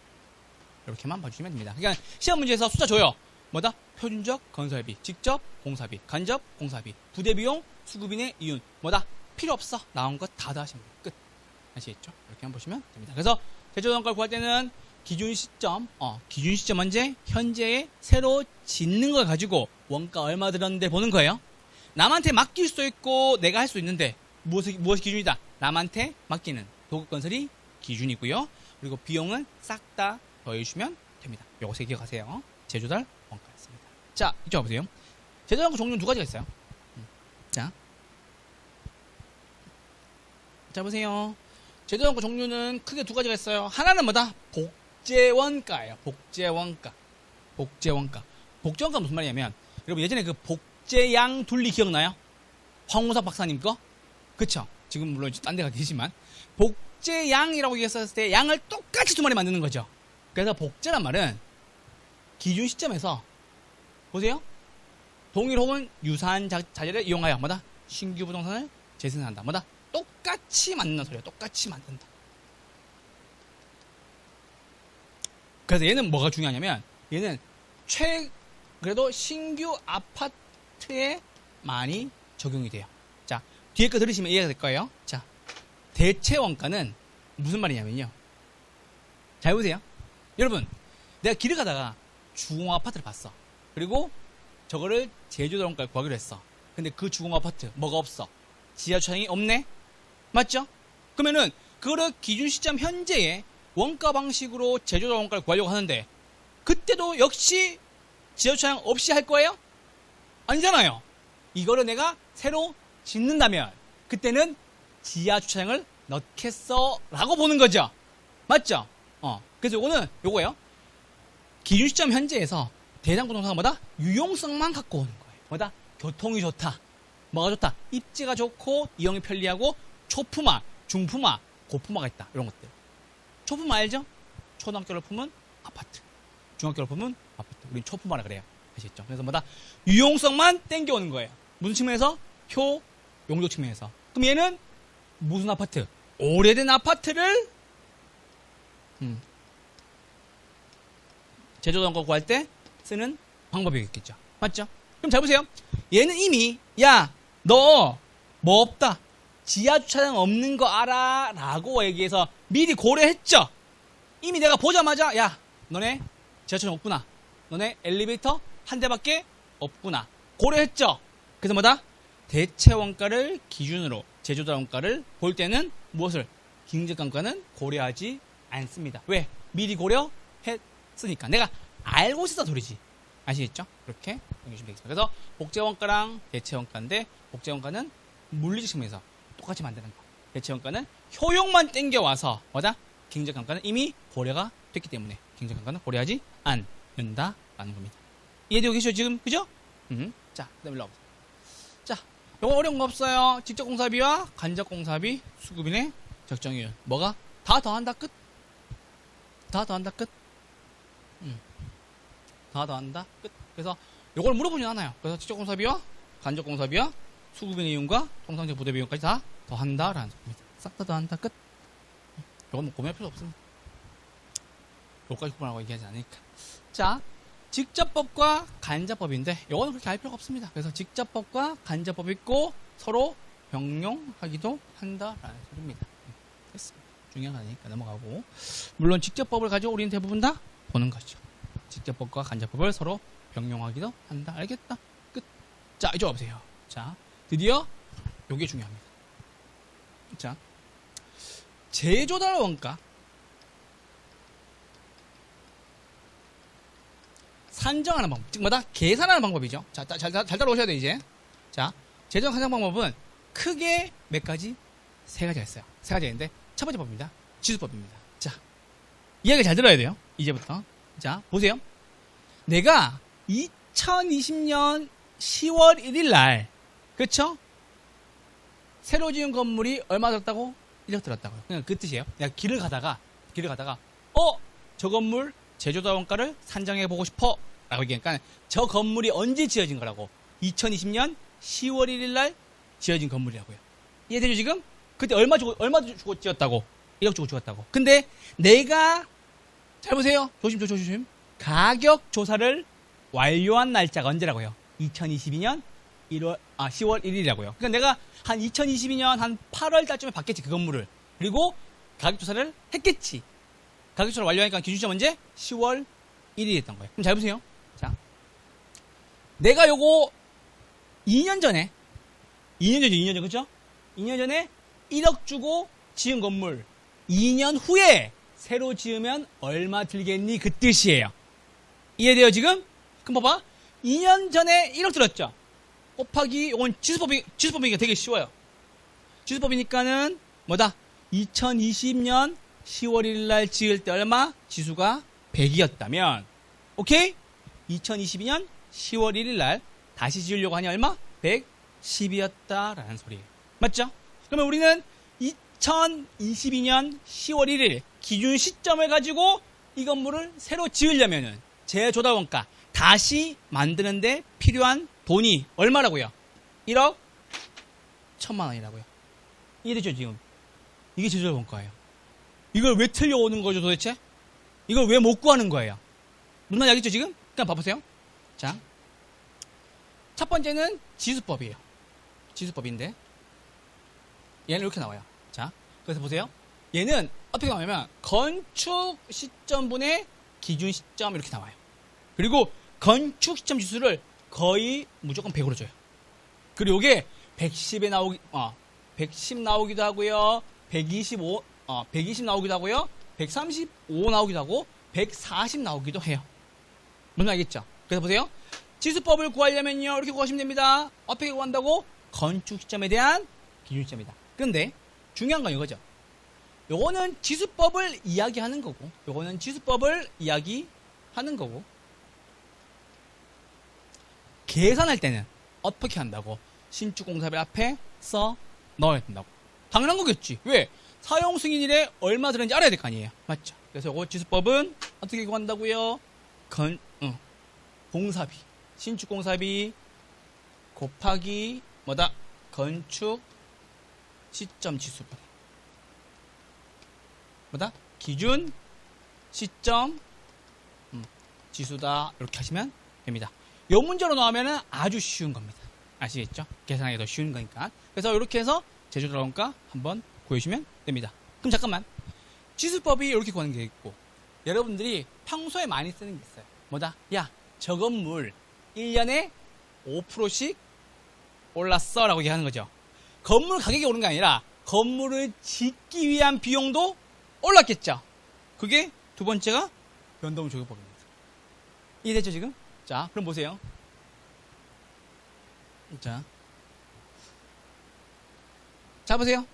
이렇게만 봐주시면 됩니다. 그러니까 시험 문제에서 숫자 줘요. 뭐다? 표준적 건설비, 직접 공사비, 간접 공사비, 부대 비용, 수급인의 이윤. 뭐다? 필요 없어. 나온 거 다 더하시면 돼요. 끝. 아시겠죠? 이렇게만 보시면 됩니다. 그래서 제조원가를 구할 때는 기준 시점 언제? 현재의 새로 짓는 걸 가지고 원가 얼마 들었는데 보는 거예요. 남한테 맡길 수도 있고 내가 할 수 있는데 무엇이 기준이다? 남한테 맡기는 도급건설이 기준이고요. 그리고 비용은 싹 다 더해주시면 됩니다. 요거 세 기억하세요. 제조달 원가였습니다. 자, 이쪽 와보세요. 제조달 원가 종류는 두 가지가 있어요. 자 보세요. 제조원가 종류는 크게 두 가지가 있어요. 하나는 뭐다? 복제원가예요. 복제원가 무슨 말이냐면 여러분 예전에 그 복제양 둘리 기억나요? 황우석 박사님 거? 그쵸? 지금 물론 딴 데가 계시지만 복제양이라고 얘기했을 때 양을 똑같이 두 마리 만드는 거죠. 그래서 복제란 말은 기준 시점에서 보세요. 동일 혹은 유사한 자재를 이용하여 뭐다? 신규 부동산을 재생산한다. 뭐다? 똑같이 만드는 소리예요. 똑같이 만든다. 그래서 얘는 뭐가 중요하냐면 얘는 그래도 신규 아파트에 많이 적용이 돼요. 자, 뒤에 거 들으시면 이해가 될 거예요. 자, 대체 원가는 무슨 말이냐면요. 잘 보세요. 여러분, 내가 길을 가다가 주공 아파트를 봤어. 그리고 저거를 제조도 원가를 구하기로 했어. 근데 그 주공 아파트 뭐가 없어? 지하 주차장이 없네? 맞죠? 그러면은 그거를 기준 시점 현재의 원가 방식으로 제조자 원가를 구하려고 하는데 그때도 역시 지하주차장 없이 할 거예요? 아니잖아요. 이거를 내가 새로 짓는다면 그때는 지하주차장을 넣겠어 라고 보는 거죠. 맞죠? 그래서 요거예요. 기준 시점 현재에서 대상 부동산은 뭐다? 유용성만 갖고 오는 거예요. 뭐다? 교통이 좋다. 뭐가 좋다? 입지가 좋고 이용이 편리하고 초품화, 중품화, 고품화가 있다. 이런 것들. 초품화 알죠? 초등학교를 품은 아파트. 중학교를 품은 아파트. 우린 초품화라 그래요. 아시겠죠? 그래서 뭐다? 유용성만 땡겨오는 거예요. 무슨 측면에서? 용적 측면에서. 그럼 얘는 무슨 아파트? 오래된 아파트를 제조원가 구할 때 쓰는 방법이겠죠. 맞죠? 그럼 잘 보세요. 얘는 이미 너 뭐 없다. 지하주차장 없는 거 알아? 라고 얘기해서 미리 고려했죠? 이미 내가 보자마자 너네 지하주차장 없구나. 너네 엘리베이터 한 대밖에 없구나. 고려했죠? 그래서 뭐다? 대체 원가를 기준으로 제조자 원가를 볼 때는 무엇을? 경제감가는 고려하지 않습니다. 왜? 미리 고려했으니까. 내가 알고 있었다 소리지. 아시겠죠? 그렇게 정리해주시면 되겠습니다. 그래서 복제원가랑 대체원가인데 복제원가는 물리적 측면에서 똑같이 만드는 거. 대체원가는 효용만 땡겨와서 뭐다? 경제감가는 이미 고려가 됐기 때문에 경제감가는 고려하지 않는다라는 겁니다. 이해되고 계시죠 지금? 그죠? 자, 그 다음에 일로 와보세요. 자, 요거 어려운 거 없어요. 직접 공사비와 간접 공사비, 수급인의 적정이윤. 뭐가? 다 더한다 끝? 다 더한다 끝? 다 더한다 끝. 그래서 요걸 물어보진 않아요. 그래서 직접 공사비와 간접 공사비와 수급인의 이윤과 통상적 부대 비용까지 다 더한다라는 겁니다. 싹 다 더한다 끝. 요건 뭐 고민할 필요 없습니다. 요까지 구분하고 얘기하지 않으니까. 자, 직접법과 간접법인데 이거는 그렇게 알 필요가 없습니다. 그래서 직접법과 간접법이 있고 서로 병용하기도 한다라는 소리입니다. 됐습니다. 중요한 거 아니니까 넘어가고, 물론 직접법을 가지고 우리는 대부분 다 보는 거죠. 직접법과 간접법을 서로 병용하기도 한다. 알겠다? 끝. 자, 이쪽 와보세요. 자, 드디어 요게 중요합니다. 자, 제조달 원가 산정하는 방법, 즉 뭐다? 계산하는 방법이죠. 자, 잘 따라오셔야 돼 이제. 자, 제조달 산정 방법은 크게 몇 가지? 세 가지가 있어요. 세 가지가 있는데 첫 번째 법입니다. 지수법입니다. 자, 이야기 잘 들어야 돼요. 이제부터. 자, 보세요. 내가 2020년 10월 1일 날, 그쵸? 새로 지은 건물이 얼마 들었다고? 1억 들었다고요. 그냥 그 뜻이에요. 내가 길을 가다가, 저 건물 제조달 원가를 산정해보고 싶어. 라고 얘기하니까 저 건물이 언제 지어진 거라고? 2020년 10월 1일 날 지어진 건물이라고요. 이해되죠, 지금? 그때 얼마 주고 지었다고? 1억 주고 지었다고. 근데 내가, 잘 보세요. 조심. 가격 조사를 완료한 날짜가 언제라고요? 2022년 10월 1일이라고요. 그러니까 내가 한 2022년 한 8월 달쯤에 받겠지, 그 건물을. 그리고 가격 조사를 했겠지. 가격 조사를 완료하니까 기준시점 언제? 10월 1일이었던 거예요. 그럼 잘 보세요. 자, 내가 요거 2년 전에, 그죠? 2년 전에 1억 주고 지은 건물 2년 후에 새로 지으면 얼마 들겠니? 그 뜻이에요. 이해돼요, 지금? 그럼 봐봐. 2년 전에 1억 들었죠? 곱하기, 이건 지수법이니까 되게 쉬워요. 지수법이니까는 뭐다? 2020년 10월 1일 날 지을 때 얼마? 지수가 100이었다면, 오케이? 2022년 10월 1일 날 다시 지으려고 하니 얼마? 110이었다라는 소리예요. 맞죠? 그러면 우리는 2022년 10월 1일 기준 시점을 가지고 이 건물을 새로 지으려면은 제조달 원가 다시 만드는데 필요한 돈이 얼마라고요? 1억 1천만 원이라고요. 이해되죠, 지금? 이게 제조달 원가예요. 이걸 왜 틀려오는 거죠, 도대체? 이걸 왜 못 구하는 거예요? 무슨 말인지 알겠죠, 지금? 그냥 봐보세요. 자, 첫 번째는 지수법이에요. 지수법인데 얘는 이렇게 나와요. 자, 그래서 보세요. 얘는 어떻게 나오냐면 건축 시점분의 기준 시점 이렇게 나와요. 그리고 건축 시점 지수를 거의 무조건 100으로 줘요. 그리고 이게 110에 110 나오기도 하고요. 120 나오기도 하고요. 135 나오기도 하고 140 나오기도 해요. 무슨 알겠죠? 그래서 보세요. 지수법을 구하려면요, 이렇게 구하시면 됩니다. 어떻게 구한다고? 건축 시점에 대한 기준 시점이다. 근데 중요한 건 이거죠. 요거는 지수법을 이야기하는 거고, 요거는 지수법을 이야기하는 거고, 계산할 때는 어떻게 한다고? 신축 공사비 앞에 써 넣어야 된다고. 당연한 거겠지. 왜? 사용 승인일에 얼마 들었는지 알아야 될 거 아니에요. 맞죠? 그래서 요거 지수법은 어떻게 구한다고요? 공사비, 신축 공사비 곱하기 뭐다? 건축 시점 지수분. 뭐다? 기준 시점 지수다. 이렇게 하시면 됩니다. 요 문제로 나오면은 아주 쉬운 겁니다. 아시겠죠? 계산하기 더 쉬운 거니까. 그래서 이렇게 해서 제조달 원가 한번 구해주시면 됩니다. 그럼 잠깐만. 지수법이 이렇게 구하는 게 있고, 여러분들이 평소에 많이 쓰는 게 있어요. 뭐다? 야, 저 건물 1년에 5%씩 올랐어 라고 얘기하는 거죠. 건물 가격이 오른 게 아니라 건물을 짓기 위한 비용도 올랐겠죠. 그게 두 번째가 변동을 적용법입니다. 이해됐죠, 지금? 자, 그럼 보세요. 자, 보세요.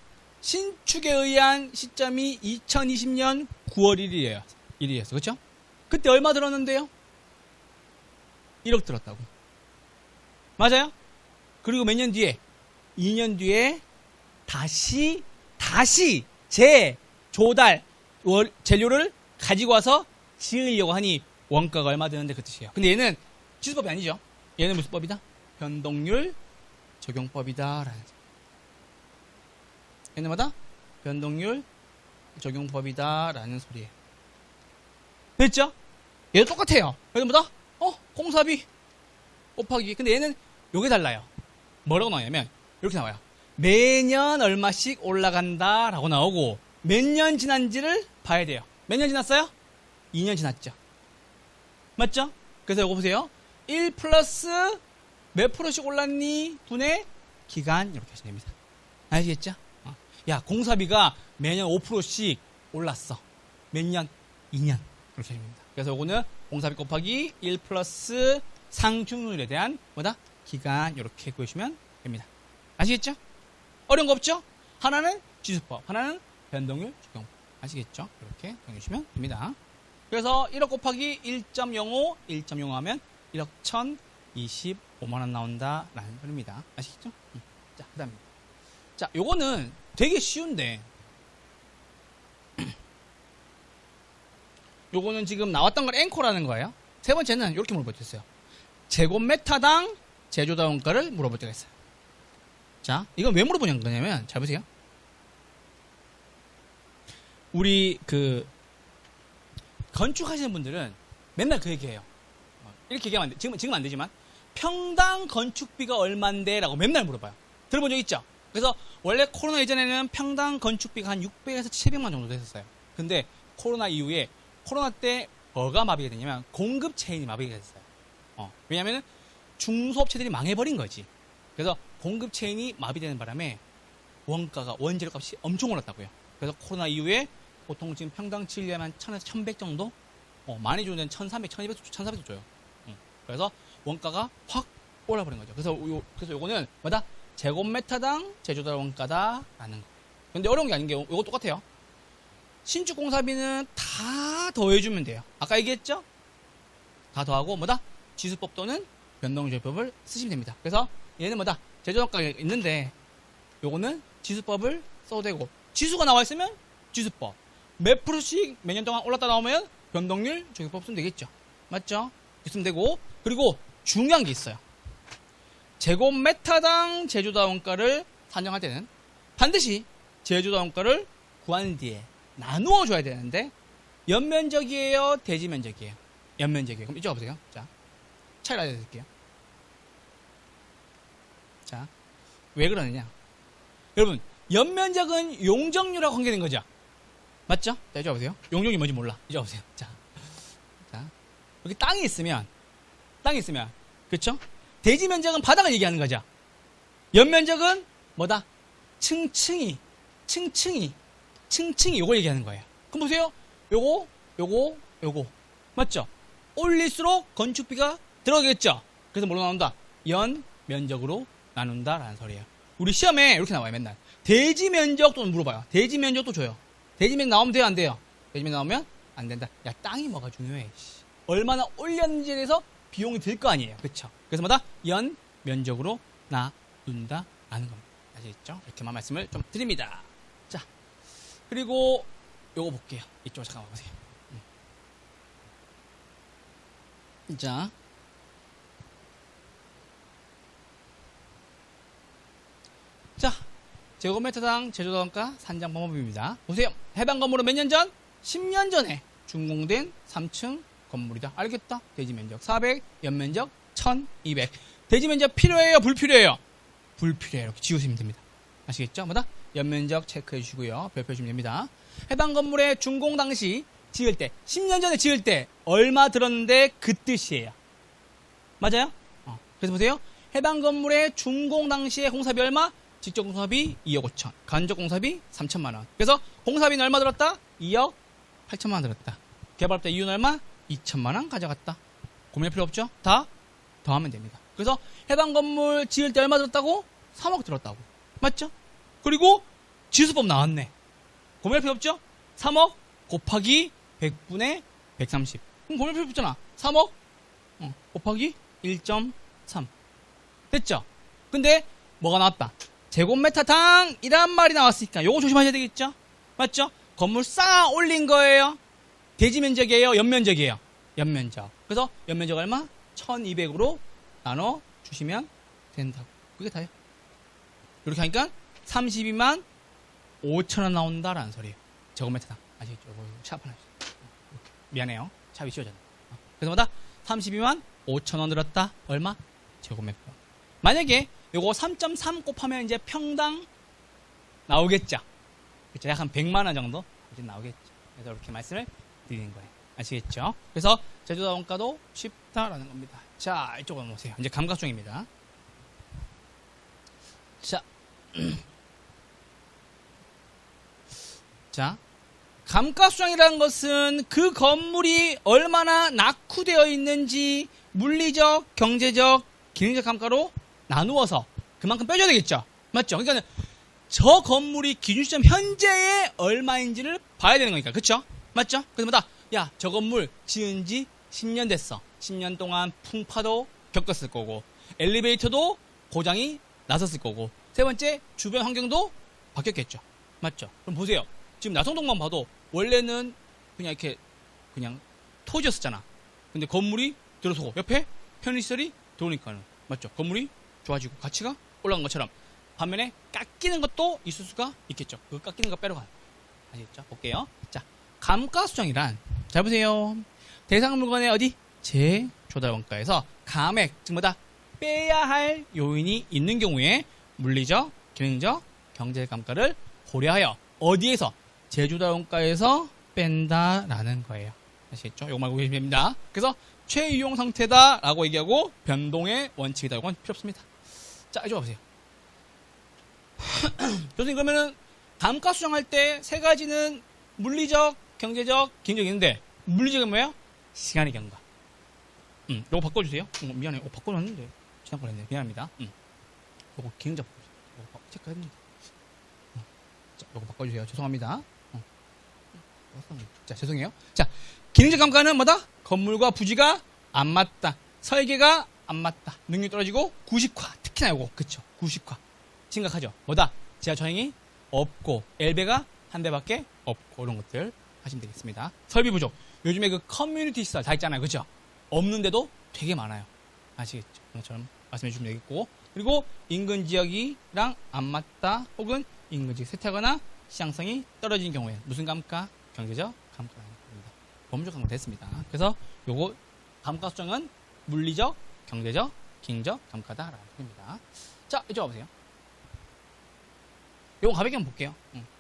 신축에 의한 시점이 2020년 9월 1일이었어. 그렇죠? 그때 얼마 들었는데요? 1억 들었다고. 맞아요? 그리고 몇 년 뒤에? 2년 뒤에 다시 재조달 재료를 가지고 와서 지으려고 하니 원가가 얼마 드는데 그 뜻이에요. 근데 얘는 지수법이 아니죠. 얘는 무슨 법이다? 변동률 적용법이다. 얘는 뭐다? 변동률 적용법이다 라는 소리예요. 됐죠? 얘도 똑같아요. 얘는 뭐다? 공사비 곱하기. 근데 얘는 요게 달라요. 뭐라고 나오냐면 이렇게 나와요. 매년 얼마씩 올라간다 라고 나오고 몇 년 지난지를 봐야 돼요. 몇 년 지났어요? 2년 지났죠. 맞죠? 그래서 이거 보세요. 1 플러스 몇 프로씩 올랐니? 분의 기간 이렇게 하시면 됩니다. 아시겠죠? 야, 공사비가 매년 5%씩 올랐어. 몇 년? 2년. 이렇게 하시면 됩니다. 그래서 이거는 공사비 곱하기 1 플러스 상중률에 대한 뭐다? 기간 이렇게 구해주시면 됩니다. 아시겠죠? 어려운 거 없죠? 하나는 지수법, 하나는 변동률 적용법. 아시겠죠? 이렇게 정해주시면 됩니다. 그래서 1억 곱하기 1.05, 1.05 하면 1억 1,025만원 나온다라는 소리입니다. 아시겠죠? 자, 그 다음에. 자, 요거는 되게 쉬운데, 요거는 지금 나왔던 걸 앵커라는 거예요. 세 번째는 이렇게 물어볼 때 있어요. 제곱미터당 제조다 원가를 물어볼 때가 있어요. 자, 이건 왜 물어보는 거냐면, 잘 보세요. 우리 건축하시는 분들은 맨날 그 얘기해요. 이렇게 얘기하면 안 돼. 지금 안 되지만 평당 건축비가 얼만데 라고 맨날 물어봐요. 들어본 적 있죠? 그래서 원래 코로나 이전에는 평당 건축비가 한 600에서 700만 정도 됐었어요. 근데 코로나 이후에 코로나 때 뭐가 마비가 되냐면 공급 체인이 마비가 됐어요. 왜냐면 중소업체들이 망해버린 거지. 그래서 공급 체인이 마비되는 바람에 원가가 원재료 값이 엄청 올랐다고요. 그래서 코로나 이후에 보통 지금 평당 치려면 1000에서 1100 정도? 많이 주는 데는 1300, 1200, 1400도 줘요. 그래서 원가가 확 올라버린 거죠. 그래서 요거는 뭐다? 제곱미터당 제조다 원가다 라는 거. 근데 어려운 게 아닌 게 요거 똑같아요. 신축 공사비는 다 더해주면 돼요. 아까 얘기했죠? 다 더하고 뭐다? 지수법 또는 변동률법을 쓰시면 됩니다. 그래서 얘는 뭐다? 제조원가가 있는데 요거는 지수법을 써도 되고 지수가 나와 있으면 지수법 몇 프로씩 몇 년 동안 올랐다 나오면 변동률 적용법 쓰면 되겠죠. 맞죠? 쓰면 되고 그리고 중요한 게 있어요. 제곱미터당 제조다 원가를 산정할 때는 반드시 제조다 원가를 구한 뒤에 나누어 줘야 되는데 연면적이에요? 대지면적이에요? 연면적이에요. 그럼 이쪽 보세요. 자, 차이를 알려드릴게요. 자, 왜 그러느냐? 여러분, 연면적은 용적률하고 관계된 거죠? 맞죠? 자, 이쪽 보세요. 용적이 뭔지 몰라. 이쪽 보세요. 자, 여기 땅이 있으면, 그렇죠? 대지 면적은 바닥을 얘기하는 거죠. 연면적은 뭐다? 층층이 요걸 얘기하는 거예요. 그럼 보세요. 요거. 맞죠? 올릴수록 건축비가 들어가겠죠? 그래서 뭐로 나온다? 연면적으로 나눈다라는 소리예요. 우리 시험에 이렇게 나와요, 맨날. 대지 면적도 물어봐요. 대지 면적도 줘요. 대지 면적 나오면 돼요, 안 돼요? 대지 면적 나오면 안 된다. 야, 땅이 뭐가 중요해. 얼마나 올렸는지에 대해서 비용이 들 거 아니에요. 그쵸? 그래서 뭐다? 연면적으로 나눈다라는 겁니다. 아시겠죠? 이렇게만 말씀을 좀 드립니다. 자, 그리고 요거 볼게요. 이쪽으로 잠깐만 보세요. 자, 제곱미터당 제조다 원가 산정 방법입니다. 보세요. 해당 건물은 몇 년 전? 10년 전에 준공된 3층 건물이다. 알겠다? 대지 면적 400, 연면적 1200. 대지 면적 필요해요? 불필요해요? 불필요해요. 이렇게 지우시면 됩니다. 아시겠죠? 뭐다? 연면적 체크해 주시고요. 별표 주시면 됩니다. 해당 건물의 준공 당시 지을 때, 10년 전에 지을 때 얼마 들었는데 그 뜻이에요. 맞아요? 그래서 보세요. 해당 건물의 준공 당시에 공사비 얼마? 직접 공사비 2억 5천, 간접 공사비 3천만 원. 그래서 공사비는 얼마 들었다? 2억 8천만 원 들었다. 개발업자 이윤 얼마? 2천만 원 가져갔다. 고민할 필요 없죠? 다 더하면 됩니다. 그래서 해당 건물 지을 때 얼마 들었다고? 3억 들었다고. 맞죠? 그리고 지수법 나왔네. 고민할 필요 없죠? 3억 곱하기 100분의 130. 그럼 고민할 필요 없잖아. 3억 곱하기 1.3. 됐죠? 근데 뭐가 나왔다? 제곱미터당 이란 말이 나왔으니까 요거 조심하셔야 되겠죠? 맞죠? 건물 쌓아 올린 거예요. 대지 면적이에요? 연면적이에요? 연면적. 그래서 연면적 얼마? 1200으로 나눠 주시면 된다고. 그게 다예요. 이렇게 하니까 32만 5천원 나온다라는 소리예요. 제곱미터당. 아시겠죠? 샵 하나. 미안해요. 샵이 씌워졌네. 그래서 뭐다? 32만 5천원 들었다. 얼마? 제곱미터. 만약에 요거 3.3 곱하면 이제 평당 나오겠죠. 그쵸? 약 한 100만원 정도 이제 나오겠죠. 그래서 이렇게 말씀을 드리는 거예요. 아시겠죠? 그래서 제조사 원가도 쉽다라는 겁니다. 자, 이쪽으로 오세요. 이제 감가수정입니다. 자, 자, 감가수정이라는 것은 그 건물이 얼마나 낙후되어 있는지 물리적, 경제적, 기능적 감가로 나누어서 그만큼 빼줘야 되겠죠. 맞죠? 그러니까 저 건물이 기준 시점 현재의 얼마인지를 봐야 되는 거니까. 그쵸? 맞죠? 그래서 뭐다? 야, 저 건물 지은 지 10년 됐어. 10년 동안 풍파도 겪었을 거고, 엘리베이터도 고장이 났었을 거고, 세 번째, 주변 환경도 바뀌었겠죠. 맞죠? 그럼 보세요. 지금 나성동만 봐도 원래는 그냥 이렇게 그냥 토지였었잖아. 근데 건물이 들어서고 옆에 편의시설이 들어오니까는 맞죠? 건물이 좋아지고 가치가 올라간 것처럼 반면에 깎이는 것도 있을 수가 있겠죠. 그 깎이는 거 빼러 가요. 아시겠죠? 볼게요. 자, 감가수정이란 잘 보세요. 대상 물건의 어디? 제조달 원가에서 감액, 즉 뭐다? 빼야 할 요인이 있는 경우에 물리적, 기능적, 경제적 감가를 고려하여 어디에서? 제조달 원가에서 뺀다라는 거예요. 아시겠죠? 이거 말고 계시면 됩니다. 그래서 최유용 상태다라고 얘기하고 변동의 원칙이다. 이건 필요 없습니다. 자, 이쪽 보세요. 교수님, 그러면은 감가수정할 때 세 가지는 물리적, 경제적, 기능적이 있는데 물리적은 뭐예요? 시간의 경과. 이거 바꿔주세요. 미안해. 바꿔줬는데 지난번에 했네. 미안합니다. 이거 기능적 바꿔주세요. 이거 체크했는데. 자, 이거 바꿔주세요. 죄송합니다. 자, 죄송해요. 자, 기능적 감가는 뭐다? 건물과 부지가 안 맞다. 설계가 안 맞다. 능력이 떨어지고 구식화. 특히나 이거. 그쵸? 구식화. 심각하죠? 뭐다? 지하 전행이 없고 엘베가 한 대밖에 없고 이런 것들 하시면 되겠습니다. 설비 부족. 요즘에 그 커뮤니티 시설 다 있잖아요. 그죠? 없는데도 되게 많아요. 아시겠죠? 그것처럼 말씀해 주시면 되겠고, 그리고 인근 지역이랑 안 맞다 혹은 인근 지역 쇠퇴하거나 시장성이 떨어진 경우에 무슨 감가? 경제적 감가라는 겁니다. 법률적 감가 됐습니다. 그래서 요거 감가 수정은 물리적, 경제적, 기능적 감가다라는 겁니다. 자, 이쪽 와보세요. 요거 가볍게 한번 볼게요.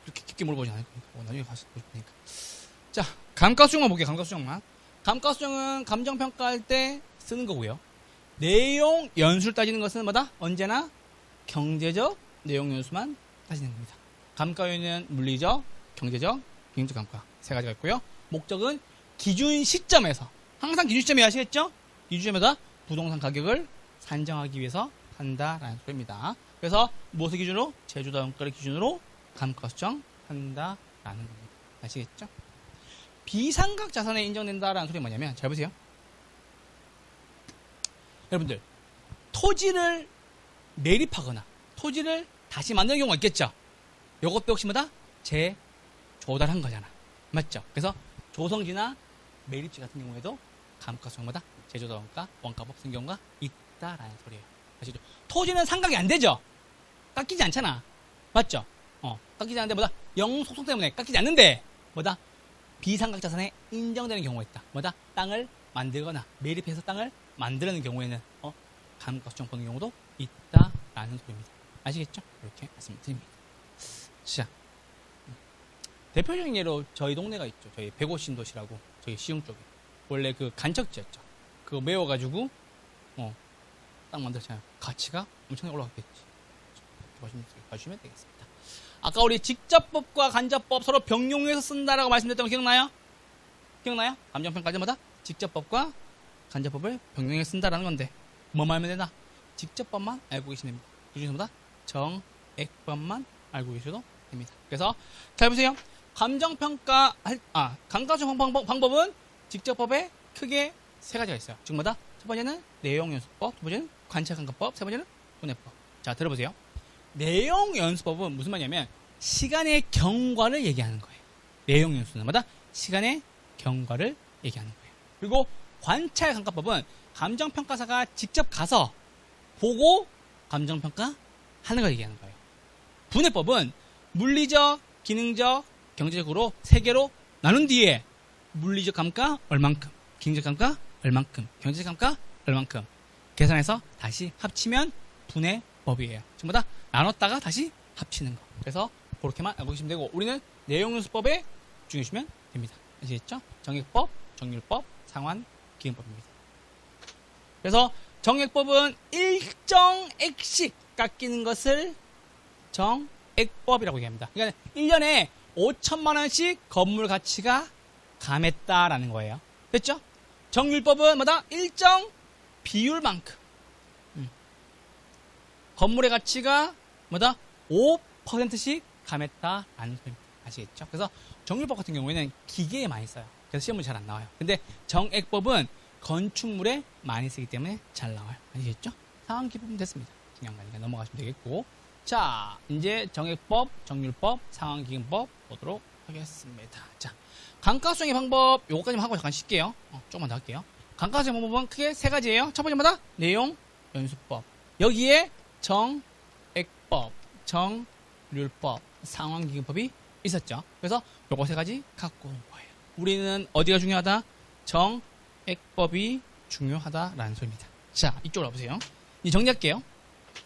그렇게 깊게 물어보지 않을 거니까. 나중에 가서 보실 테니까. 자, 감가수정만 볼게요. 감가수정만. 감가수정은 감정평가할 때 쓰는 거고요. 내용 연수를 따지는 것은 뭐다? 언제나 경제적 내용 연수만 따지는 겁니다. 감가 요인은 물리적, 경제적, 기능적 감가 세 가지가 있고요. 목적은 기준 시점에서 항상 기준 시점이 아시겠죠? 기준 시점에다 부동산 가격을 산정하기 위해서 한다라는 소리입니다. 그래서 무엇을 기준으로? 제조달 원가를 기준으로 감가수정 한다라는 겁니다. 아시겠죠? 비상각 자산에 인정된다라는 소리가 뭐냐면 잘 보세요. 여러분들 토지를 매립하거나 토지를 다시 만드는 경우가 있겠죠. 요것도 역시 뭐다? 재조달한 거잖아. 맞죠? 그래서 조성지나 매립지 같은 경우에도 감가수정보다 제조달 원가, 원가법 쓴 경우가 있다라는 소리예요. 아시죠? 토지는 상각이 안 되죠? 깎이지 않잖아. 맞죠? 깎이지 않는데 뭐다? 영속성 때문에 깎이지 않는데 뭐다? 비상각 자산에 인정되는 경우가 있다. 뭐다? 땅을 만들거나 매립해서 땅을 만드는 경우에는 감가수정 보는 경우도 있다라는 소리입니다. 아시겠죠? 이렇게 말씀드립니다. 자, 대표적인 예로 저희 동네가 있죠. 저희 백오신도시라고 저희 시흥 쪽에 원래 그 간척지였죠. 그거 메워가지고 땅 만들었잖아요. 가치가 엄청나게 올라갔겠지. 봐주시면 되겠습니다. 아까 우리 직접법과 간접법 서로 병용해서 쓴다라고 말씀드렸던 거 기억나요? 기억나요? 감정평가 때마다 직접법과 간접법을 병용해서 쓴다라는 건데 뭐만 알면 되나? 직접법만 알고 계시면 됩니다. 기준보다 정액법만 알고 계셔도 됩니다. 그래서 잘 보세요. 감가수정 방법은 직접법에 크게 세 가지가 있어요. 즉 뭐다? 첫 번째는 내용연수법, 두 번째는 관찰감가법, 세 번째는 분해법. 자, 들어보세요. 내용연수법은 무슨 말이냐면 시간의 경과를 얘기하는 거예요. 내용연수는 뭐다? 시간의 경과를 얘기하는 거예요. 그리고 관찰감가법은 감정평가사가 직접 가서 보고 감정평가 하는 걸 얘기하는 거예요. 분해법은 물리적, 기능적, 경제적으로 세 개로 나눈 뒤에 물리적 감가 얼만큼, 기능적 감가 얼만큼, 경제적 감가 얼만큼 계산해서 다시 합치면 분해법이에요. 전부 다 나눴다가 다시 합치는 거. 그래서 그렇게만 알고 계시면 되고 우리는 내용연수법에 집중해 주시면 됩니다. 아시겠죠? 정액법, 정률법, 상환, 기금법입니다. 그래서 정액법은 일정 액씩 깎이는 것을 정액법이라고 얘기합니다. 그러니까 1년에 5천만 원씩 건물 가치가 감했다라는 거예요. 됐죠? 정률법은 뭐다? 일정 비율만큼 건물의 가치가 뭐다? 5%씩 감했다라는 소리입니다. 아시겠죠? 그래서 정률법 같은 경우에는 기계에 많이 써요. 그래서 시험은 잘 안 나와요. 근데 정액법은 건축물에 많이 쓰기 때문에 잘 나와요. 아시겠죠? 상황 기법은 됐습니다. 중요한 거니까 넘어가시면 되겠고. 자, 이제 정액법, 정률법, 상환기금법 보도록 하겠습니다. 자, 감가수정의 방법 요거까지만 하고 잠깐 쉴게요. 조금만 더 할게요. 감가수정 방법은 크게 세 가지예요. 첫 번째마다 내용, 연수법. 여기에 정액법, 정률법, 상환기금법이 있었죠. 그래서 요거 세 가지 갖고 온 거예요. 우리는 어디가 중요하다? 정액법이 중요하다라는 소리입니다. 자, 이쪽으로 와보세요. 이제 정리할게요.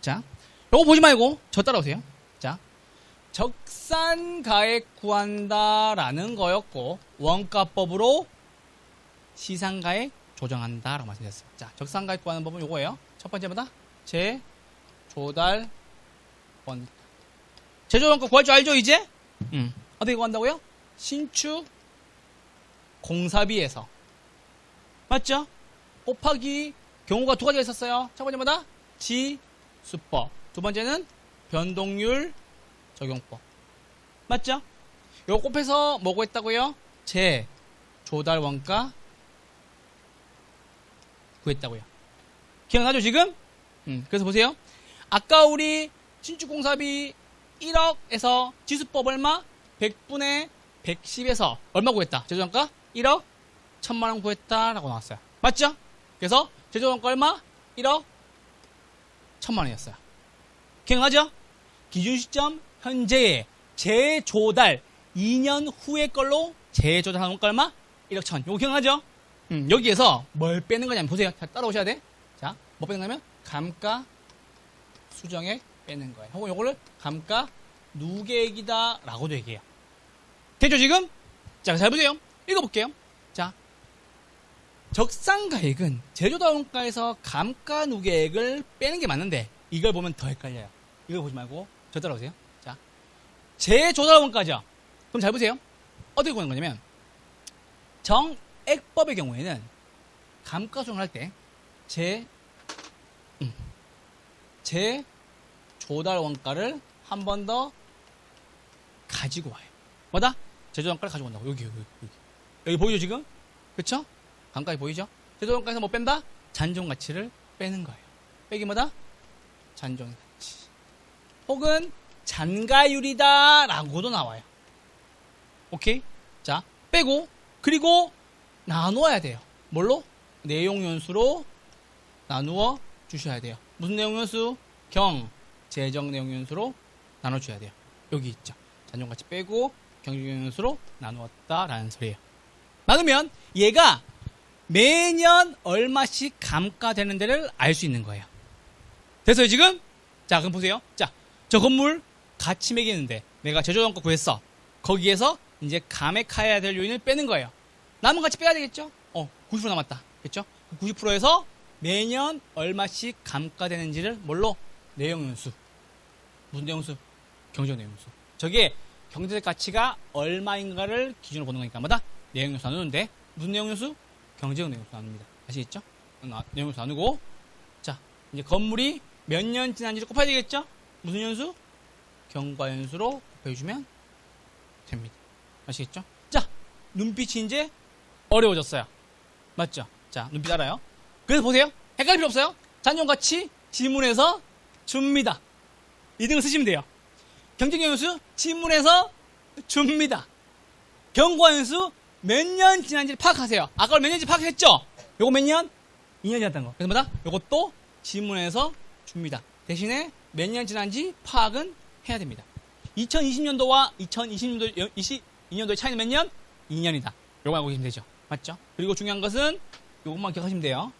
자, 요거 보지 말고 저 따라오세요. 자, 적산가액 구한다라는 거였고 원가법으로 시상가액 조정한다라고 말씀드렸어요. 자, 적산가액 구하는 법은 요거예요. 첫 번째마다 제조달 원가. 제조달 원가 구할 줄 알죠 이제? 어떻게 구한다고요? 신축 공사비에서 맞죠? 곱하기 경우가 두 가지가 있었어요. 첫 번째마다 지수법, 두 번째는 변동률 적용법. 맞죠? 요거 곱해서 뭐고 했다고요? 제조달 원가 구했다고요. 기억나죠 지금? 그래서 보세요. 아까 우리 신축공사비 1억에서 지수법 얼마? 100분의 110에서 얼마 구했다? 제조원가 1억 1000만원 구했다라고 나왔어요. 맞죠? 그래서 제조원가 얼마? 1억 1000만원이었어요. 기억나죠? 기준 시점 현재의 재조달 2년 후의 걸로 재조달하는 원가 얼마? 1억 1000. 요거 기억나죠? 여기에서 뭘 빼는 거냐면 보세요. 자, 따라오셔야 돼. 자, 뭐 빼는 거냐면 감가 수정액 빼는 거예요. 혹은 요거를 감가 누계액이다 라고도 얘기해요. 됐죠 지금? 자, 잘 보세요. 읽어볼게요. 자, 적산가액은 제조달 원가에서 감가 누계액을 빼는 게 맞는데 이걸 보면 더 헷갈려요. 이걸 보지 말고 저 따라오세요. 자, 재조달 원가죠. 그럼 잘 보세요. 어떻게 보는 거냐면 정액법의 경우에는 감가수정을 할 때 재조달 원가를 한 번 더 가지고 와요. 뭐다? 제조달 원가를 가지고 온다고. 여기 보이죠 지금? 그쵸? 감가에 보이죠? 제조달 원가에서 뭐 뺀다? 잔존가치를 빼는 거예요. 빼기 뭐다? 잔존가치. 혹은 잔가율이다 라고도 나와요. 오케이? 자, 빼고 그리고 나누어야 돼요. 뭘로? 내용연수로 나누어 주셔야 돼요. 무슨 내용연수? 재정 내용연수로 나눠줘야 돼요. 여기 있죠. 잔존가치 빼고 경제연수로 나누었다라는 소리예요. 나누면 얘가 매년 얼마씩 감가되는 데를 알 수 있는 거예요. 됐어요 지금? 자, 그럼 보세요. 자, 저 건물 가치 매기는데 내가 제조원가 구했어. 거기에서 이제 감액해야 될 요인을 빼는 거예요. 남은 가치 빼야 되겠죠? 90% 남았다. 그렇죠? 90%에서 매년 얼마씩 감가되는지를 뭘로? 내용연수. 무슨 내용연수? 경제적 내용연수. 저게 경제적 가치가 얼마인가를 기준으로 보는 거니까 뭐다? 내용연수 나누는데 무슨 내용연수? 경제적 내용연수 나눕니다. 아시겠죠? 내용연수 나누고 자, 이제 건물이 몇 년 지난지를 곱해야 되겠죠? 무슨 연수? 경과연수로 곱해주면 됩니다. 아시겠죠? 자, 눈빛이 이제 어려워졌어요. 맞죠? 자, 눈빛 알아요? 그래서 보세요. 헷갈릴 필요 없어요. 잔존가치 지문에서 줍니다. 이 등을 쓰시면 돼요. 경제경연수 지문에서 줍니다. 경과연수 몇 년 지난지를 파악하세요. 아까 몇 년인지 파악했죠? 요거 몇 년? 2년 지났다는 거. 그래서 뭐다? 요것도 지문에서 줍니다. 대신에 몇 년 지난지 파악은 해야 됩니다. 2020년도와 2022년도의 차이는 몇 년? 2년이다. 요거 알고 계시면 되죠. 맞죠? 그리고 중요한 것은 요것만 기억하시면 돼요.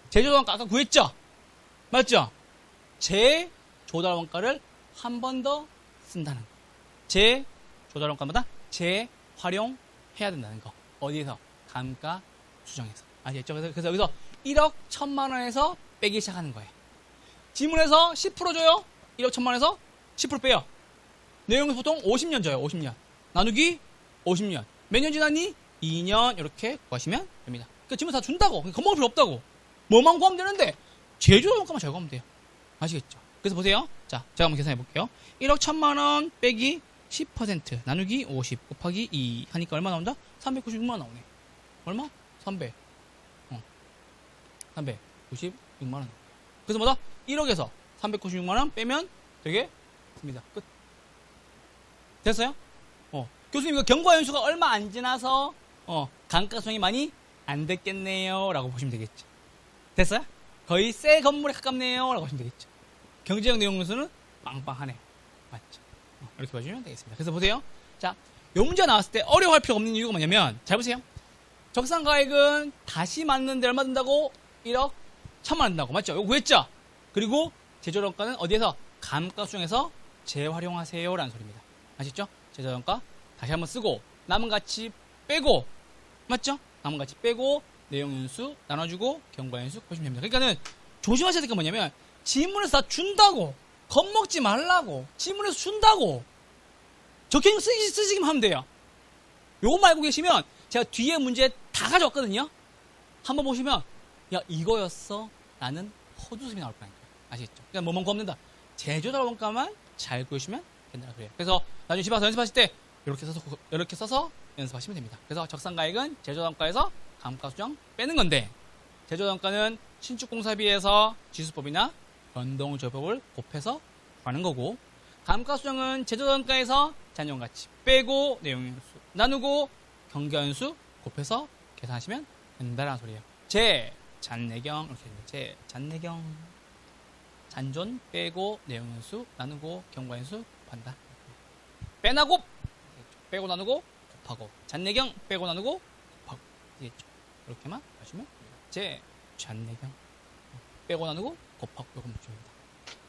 제조단가 아까 구했죠? 맞죠? 재조달원가를 한 번 더 쓴다는 거. 재조달원가마다 재활용해야 된다는 거. 어디에서? 감가수정에서. 아시겠죠? 그래서 여기서 1억 1천만 원에서 빼기 시작하는 거예요. 지문에서 10% 줘요. 1억 1천만 원에서 10% 빼요. 내용은 보통 50년 줘요. 50년. 나누기 50년. 몇 년 지났니? 2년 이렇게 구하시면 됩니다. 그러니까 지문 다 준다고. 겁먹을 필요 없다고. 뭐만 구하면 되는데 제조원가만 잘 구하면 돼요. 아시겠죠? 그래서 보세요. 자, 제가 한번 계산해 볼게요. 1억 1천만 원 빼기 10% 나누기 50 곱하기 2 하니까 얼마 나온다? 396만 원 나오네. 얼마? 396만 원. 그래서 뭐다? 1억에서 396만 원 빼면 되겠습니다. 끝. 됐어요? 교수님 이거 경과연수가 얼마 안 지나서 감가수정이 많이 안 됐겠네요 라고 보시면 되겠죠. 됐어요? 거의 새 건물에 가깝네요 라고 보시면 되겠죠. 경제적 내용문서는 빵빵하네. 맞죠? 이렇게 봐주시면 되겠습니다. 그래서 보세요. 자, 요 문제 나왔을 때 어려워할 필요가 없는 이유가 뭐냐면, 잘 보세요. 적산가액은 다시 맞는데 얼마 든다고? 1억 1천만 원 든다고. 맞죠? 이거 구했죠? 그리고 제조원가는 어디에서? 감가수정에서 재활용하세요 라는 소리입니다. 아시죠? 제조원가 다시 한번 쓰고 남은 가치 빼고, 맞죠? 남은 가치 빼고 내용연수 나눠주고 경과연수 보시면 됩니다. 그러니까는 조심하셔야 될 게 뭐냐면, 지문에서 다 준다고, 겁먹지 말라고, 지문에서 준다고 적혀 쓰시기만 하면 돼요. 요것만 알고 계시면 제가 뒤에 문제 다 가져왔거든요. 한번 보시면 야 이거였어 라는 헛웃음이 나올 거니까. 아시겠죠? 그냥 뭐만 구하면 된다. 제조달원가만 잘 구하시면 된다고 그래요. 그래서 나중에 집에 와서 연습하실 때 이렇게 써서 연습하시면 됩니다. 그래서 적산가액은 제조단가에서 감가수정 빼는 건데, 제조단가는 신축공사비에서 지수법이나 변동조법을 곱해서 하는 거고, 감가수정은 제조단가에서 잔존가치 빼고 내용연수 나누고 경과연수 곱해서 계산하시면 된다라는 소리예요. 잔내경 이렇게 됩니다. 잔내경 잔존 빼고 내용연수 나누고 경과연수 곱한다. 빼나곱 빼고 나누고 곱하고, 잔내경 빼고 나누고 곱하고. 이해했죠? 이렇게만 하시면 잔내경 빼고 나누고 곱하고 요거 묻힙니다.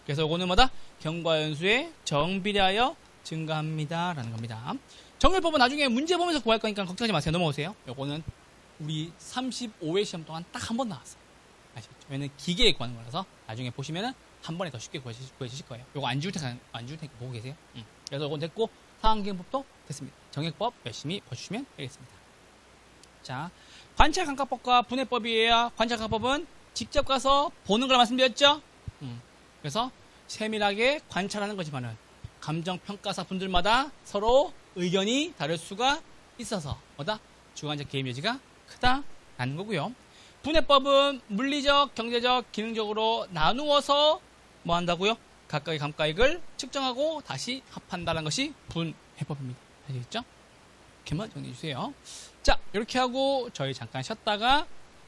그래서 요거는 뭐다? 경과연수의 정비례하여 증가합니다 라는 겁니다. 정렬법은 나중에 문제 보면서 구할 거니까 걱정하지 마세요. 넘어오세요. 요거는 우리 35회 시험 동안 딱 한 번 나왔어요. 아시겠죠? 왜냐면 기계에 구하는 거라서 나중에 보시면은 한 번에 더 쉽게 구해주실 거예요. 요거 안 지울 테니까 보고 계세요. 그래서 요건 됐고, 상환기금법도 됐습니다. 정액법 열심히 봐주시면 되겠습니다. 자, 관찰감가법과 분해법이에요. 관찰감가법은 직접 가서 보는 걸 말씀드렸죠? 그래서 세밀하게 관찰하는 거지만은 감정평가사 분들마다 서로 의견이 다를 수가 있어서 뭐다? 주관적 개입 여지가 크다라는 거고요. 분해법은 물리적, 경제적, 기능적으로 나누어서 뭐 한다고요? 각각의 감가액을 측정하고 다시 합한다는 것이 분해법입니다. 아시겠죠? 이렇게만 정리해 주세요. 자, 이렇게 하고 저희 잠깐 쉬었다가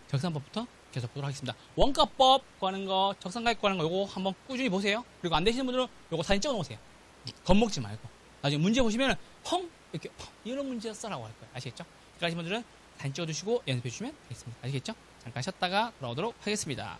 적산법부터 계속 보도록 하겠습니다. 원가법 구하는 거, 적산가액 구하는 거 요거 한번 꾸준히 보세요. 그리고 안 되시는 분들은 요거 사진 찍어 놓으세요. 겁먹지 말고. 나중에 문제 보시면은 이렇게 이런 문제였어라고 할 거예요. 아시겠죠? 그러신 분들은 사진 찍어 두시고 연습해 주시면 되겠습니다. 아시겠죠? 잠깐 쉬었다가 돌아오도록 하겠습니다.